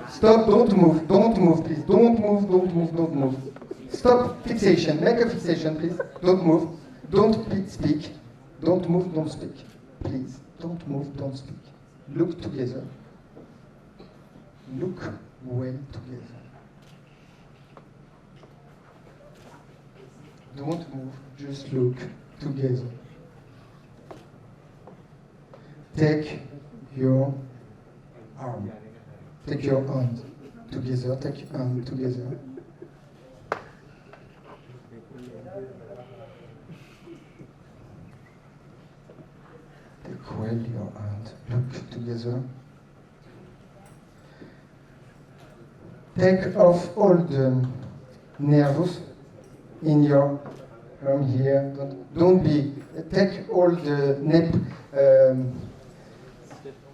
Stop, don't move, please. Don't move. Stop, fixation, make a fixation, please. Don't move, don't speak. Don't move, don't speak. Please, don't move, don't speak. Look together. Look well together. Don't move, just look together. Take your arm. Take your hand together. Take your hand together. Take well your hand. Look together. Take off all the nerves in your arm here. Don't be. Take all the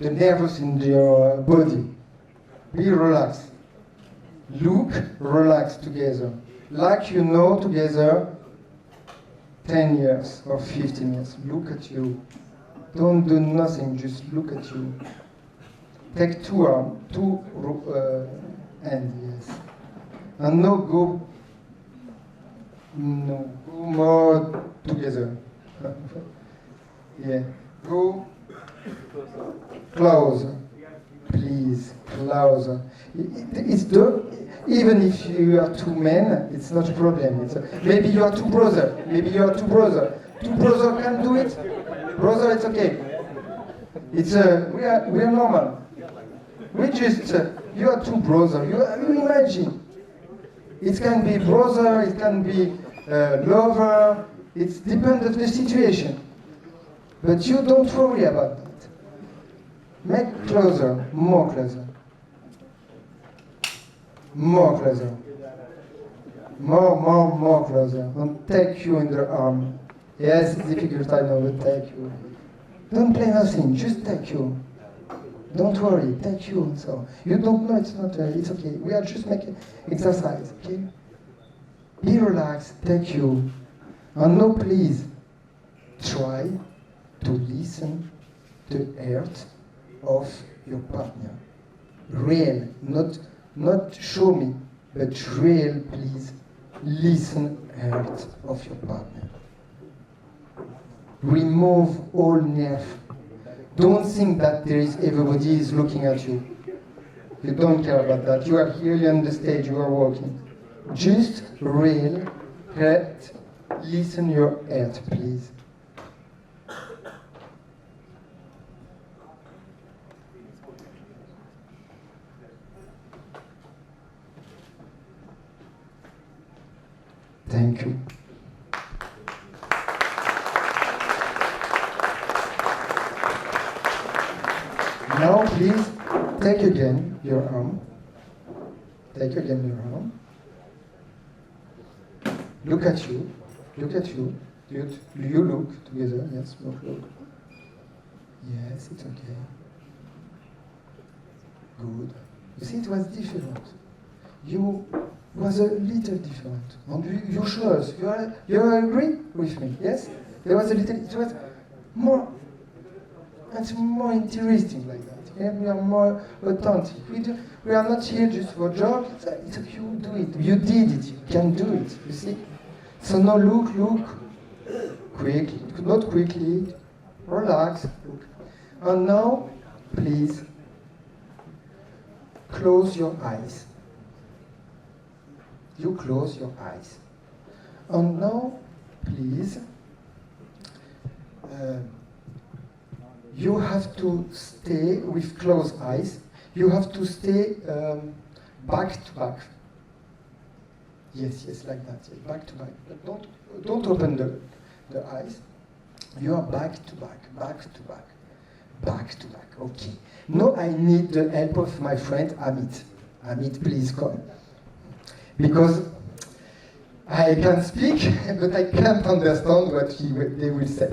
nerves in your body. Be relaxed. Look, relax together. Like you know together 10 years or 15 years. Look at you. Don't do nothing, just look at you. Take two arms, hands, yes. And now go more together. Yeah. Go closer. Please, closer. Even if you are two men, it's not a problem. Maybe you are two brothers. Two brothers can do it. Brother, it's okay. We are normal. We just you are two brothers. You imagine. It can be brother. It can be lover. It depends on the situation. But you don't worry about that. Make closer, more closer. More closer. More closer. And take you in the arm. Yes, it's difficult, I know, but take you. Don't play nothing, just take you. Don't worry, take you. So you don't know, it's not. It's okay. We are just making exercise. Okay. Be relaxed. Take you. And no, please try to listen to the heart of your partner. Real, not show me, but real. Please listen heart of your partner. Remove all nerve. Don't think that everybody is looking at you. You don't care about that. You are here, you're on the stage, you are walking. Just real heart. Listen your heart, please. Thank you. Now, please take again your arm. Take again your arm. Look at you. Look at you. Do you look together? Yes, look. Yes, it's okay. Good. You see, it was different. You was a little different. And you show us. You agree with me? Yes? There was a little. It was more. It's more interesting like that. Yeah? We are more authentic. We are not here just for job. It's okay, you do it. You did it. You can do it. You see? So now look. Quickly. Not quickly. Relax. Look. And now, please, close your eyes. You close your eyes. And now, please, you have to stay with closed eyes. You have to stay back to back. Yes, like that. Yes, back to back. But don't open the eyes. You are back to back. Okay. Now I need the help of my friend Amit. Amit, please come. Because I can speak, but I can't understand what they will say.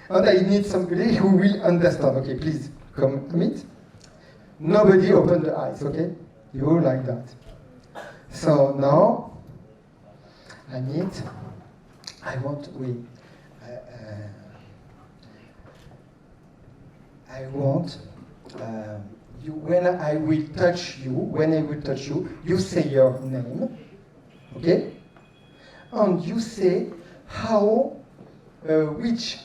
And I need somebody who will understand. Okay, please come, Amit. Nobody open the eyes, okay? You like that. So now, Amit, I want you, when I will touch you, you say your name, okay? And you say how, which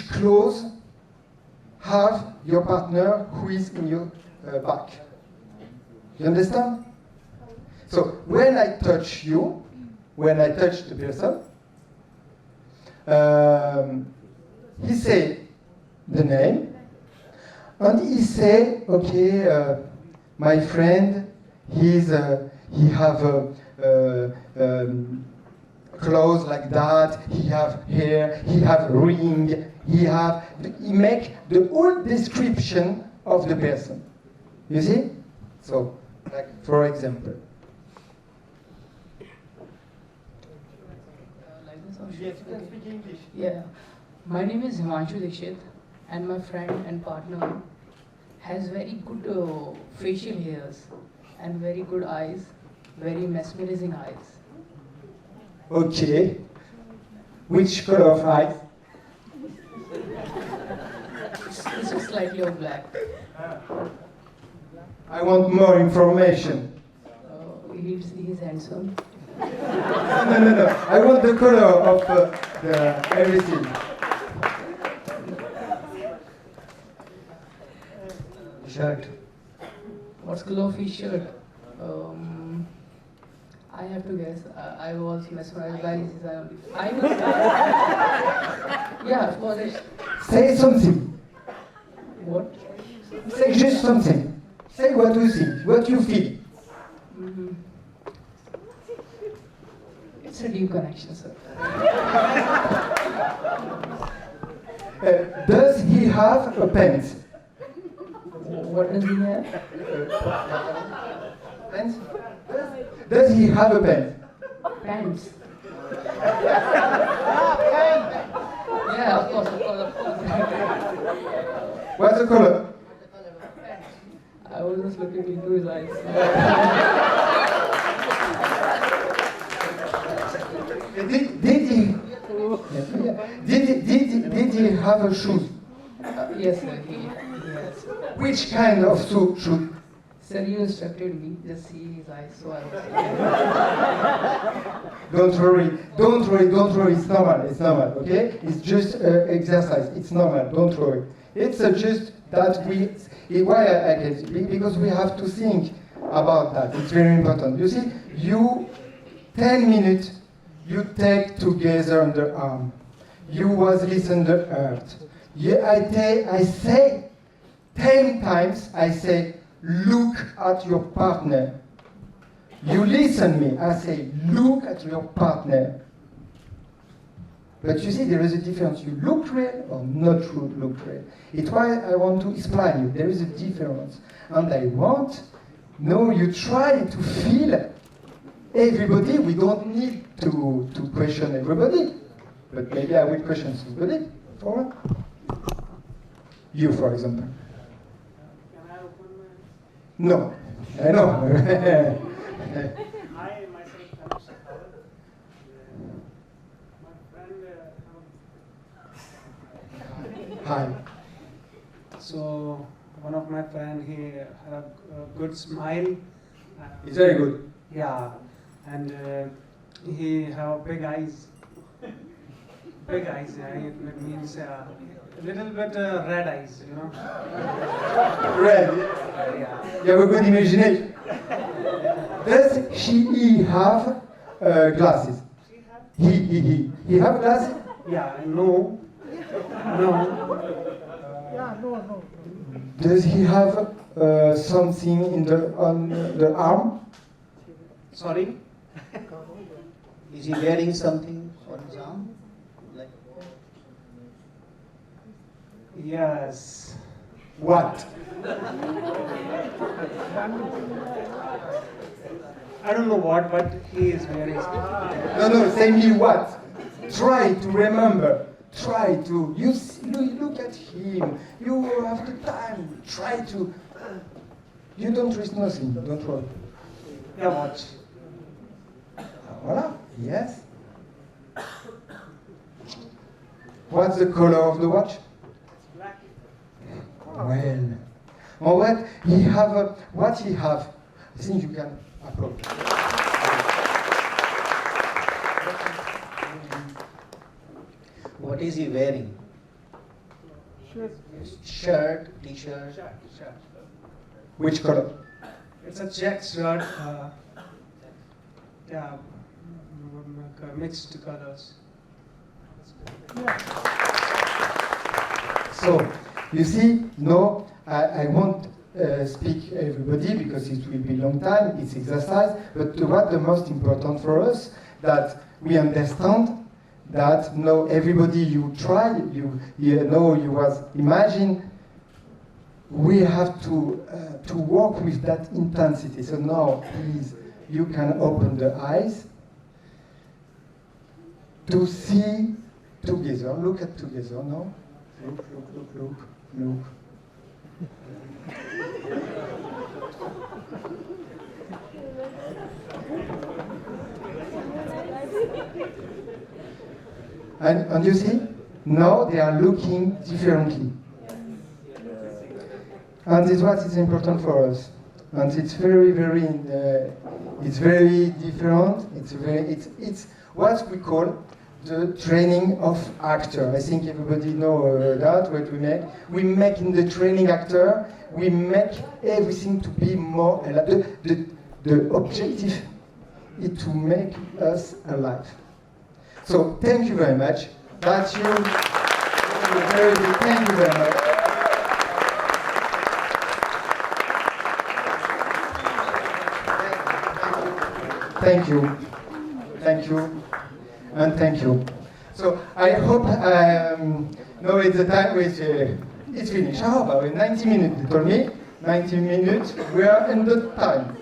clothes have your partner who is in your back. You understand? So when I touch you, when I touch the person, he say the name, and he say, okay, my friend, he have clothes like that, he have hair, he have ring, he make the whole description of the person. You see? So, like for example. Yes, you can speak English. Yeah. My name is Himanshu Dikshit, and my friend and partner has very good facial hairs and very good eyes, very mesmerizing eyes. Okay. Which color of eyes? It's just slightly of black. I want more information. He's handsome. No. I want the color of everything. Shirt. What's color of his shirt? I have to guess. I was mesmerized by his eye. I was. Yeah, of course. Say something. What? Say just something. Say what you think, what you feel. Mm-hmm. It's a deep connection, sir. Does he have a pants? What does he have? Pants? Does he have a pen? Pants. Yeah, of course. What's the color? I was just looking into his eyes. Did he have a shoe? Yes, sir. He has. Which kind of shoe? Sir, you instructed me. Just see his eyes, so I was. Don't worry. It's normal, okay? It's just exercise. It's normal. Don't worry. It's just that why I guess because we have to think about that. It's very important. You see, 10 minutes. You take together on the arm. You was listen the earth. I say 10 times. I say, look at your partner. You listen me. I say, look at your partner. But you see, there is a difference. You look real or not look real. It's why I want to explain you. There is a difference. And I want, no, you try to feel everybody. We don't need to question everybody. But maybe I will question somebody. For you, for example. Can I open my... No, I know. Hi, myself Sahyadri. My friend. Hi. So one of my friend, he had a good smile. It's very good. Yeah, and he have big eyes. Big eyes. Yeah, it means a little bit red eyes, you know. Red. Yeah. You have a good imagination. Does he have glasses? He have glasses? Yeah. No. No. Does he have something on the arm? Sorry. Is he wearing something on his arm? Like Yes. What? I don't know what, but he is wearing. No, say me what? Try to remember. Try to. You look at him. You have the time. Try to. You don't risk nothing. Don't worry. Yeah, watch. Voilà. Yes. What's the color of the watch? Black. Well. Or what he have? What he have? I think you can approach. what is he wearing? Shirt, t-shirt. Shirt. Which color? It's a check shirt. Yeah, mixed colors. So, you see, no, I won't speak everybody because it will be long time, it's exercise, but what the most important for us, that we understand that no, everybody you try, you know, you was, imagine, we have to work with that intensity. So now, please, you can open the eyes to see together, look at together, no? Look. And you see, now they are looking differently. And this is what is important for us. And it's very different. It's what we call the training of actor. I think everybody know that, what we make. We make in the training actor, we make everything to be more alive. The objective is to make us alive. So thank you very much. That's you. Very good. Thank you very much. Thank you, and thank you. So I hope, no, it's the time, it's finished. How about 90 minutes, they told me, 90 minutes, we are in the time.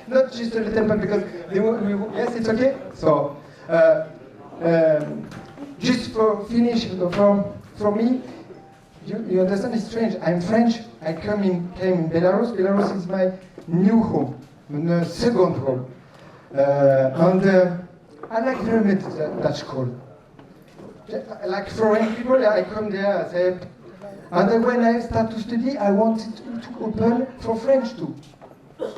Not just a little bit because yes, it's okay. So just for finish for me, you understand? It's strange. I'm French. I came in Belarus. Belarus is my new home, my second home, and I like very much that school. Like foreign people, I come there. I say, and then when I start to study, I wanted to open for French too.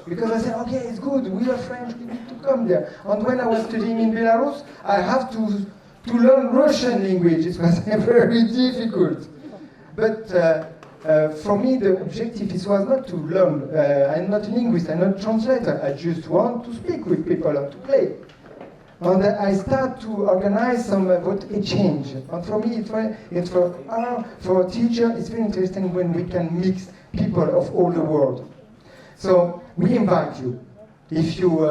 Because I said, okay, it's good, we are French, we need to come there. And when I was studying in Belarus, I have to learn Russian language. It was very difficult. But for me, the objective was not to learn. I'm not a linguist, I'm not a translator. I just want to speak with people and to play. And I start to organize some exchange. And for me, for a teacher, it's very interesting when we can mix people of all the world. So we invite you. If you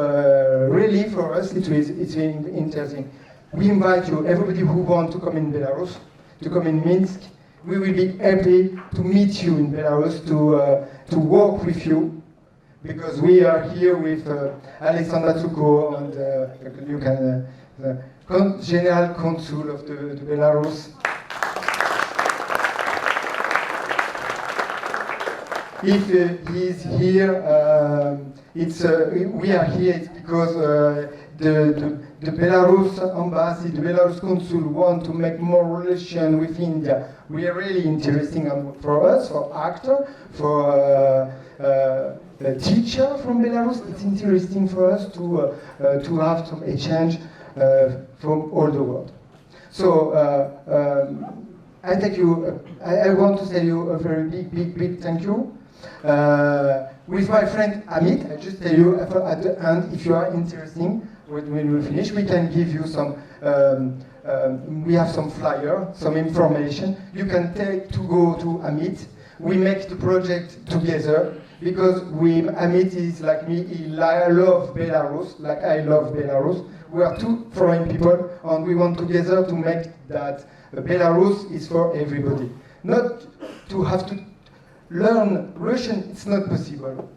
really, for us, it's very interesting. We invite you, everybody who wants to come in Belarus, to come in Minsk. We will be happy to meet you in Belarus, to work with you, because we are here with Alexandra Tsuko and you can, the General Consul of the Belarus. If he is here, we are here. It's because the Belarus embassy, the Belarus consul want to make more relation with India. We are really interesting for us, for actor, for a teacher from Belarus. It's interesting for us to have some exchange from all the world. So I thank you. I want to say you a very big thank you. With my friend Amit, I just tell you at the end, if you are interested, when we finish, we can give you some, we have some flyer, some information. You can take to go to Amit. We make the project together because Amit is like me, he love Belarus, like I love Belarus. We are two foreign people and we want together to make that Belarus is for everybody. Not to have to learn Russian, it's not possible.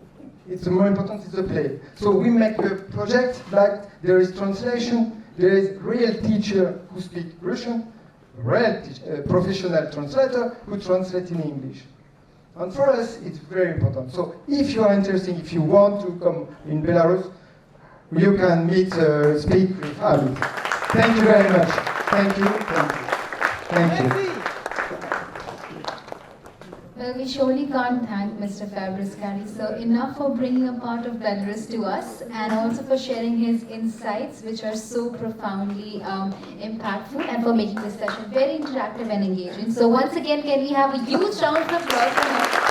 It's more important, it's a play. So we make a project like there is translation, there is real teacher who speak Russian, real professional translator who translate in English. And for us, it's very important. So if you are interested, if you want to come in Belarus, you can meet, speak with Ali. Thank you very much. Thank you, thank you. Thank you. Well, we surely can't thank Mr. Fabrice Carrey, sir, enough for bringing a part of Belarus to us and also for sharing his insights, which are so profoundly impactful, and for making this session very interactive and engaging. So once again, can we have a huge round of applause for him?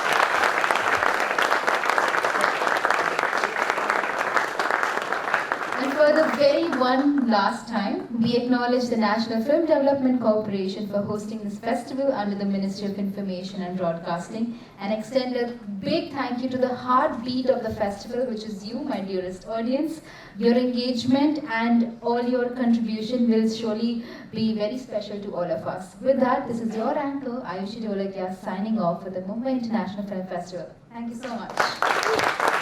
For the very one last time, we acknowledge the National Film Development Corporation for hosting this festival under the Ministry of Information and Broadcasting, and extend a big thank you to the heartbeat of the festival, which is you, my dearest audience. Your engagement and all your contribution will surely be very special to all of us. With that, this is your anchor, Ayushi Dholakia, signing off for the Mumbai International Film Festival. Thank you so much.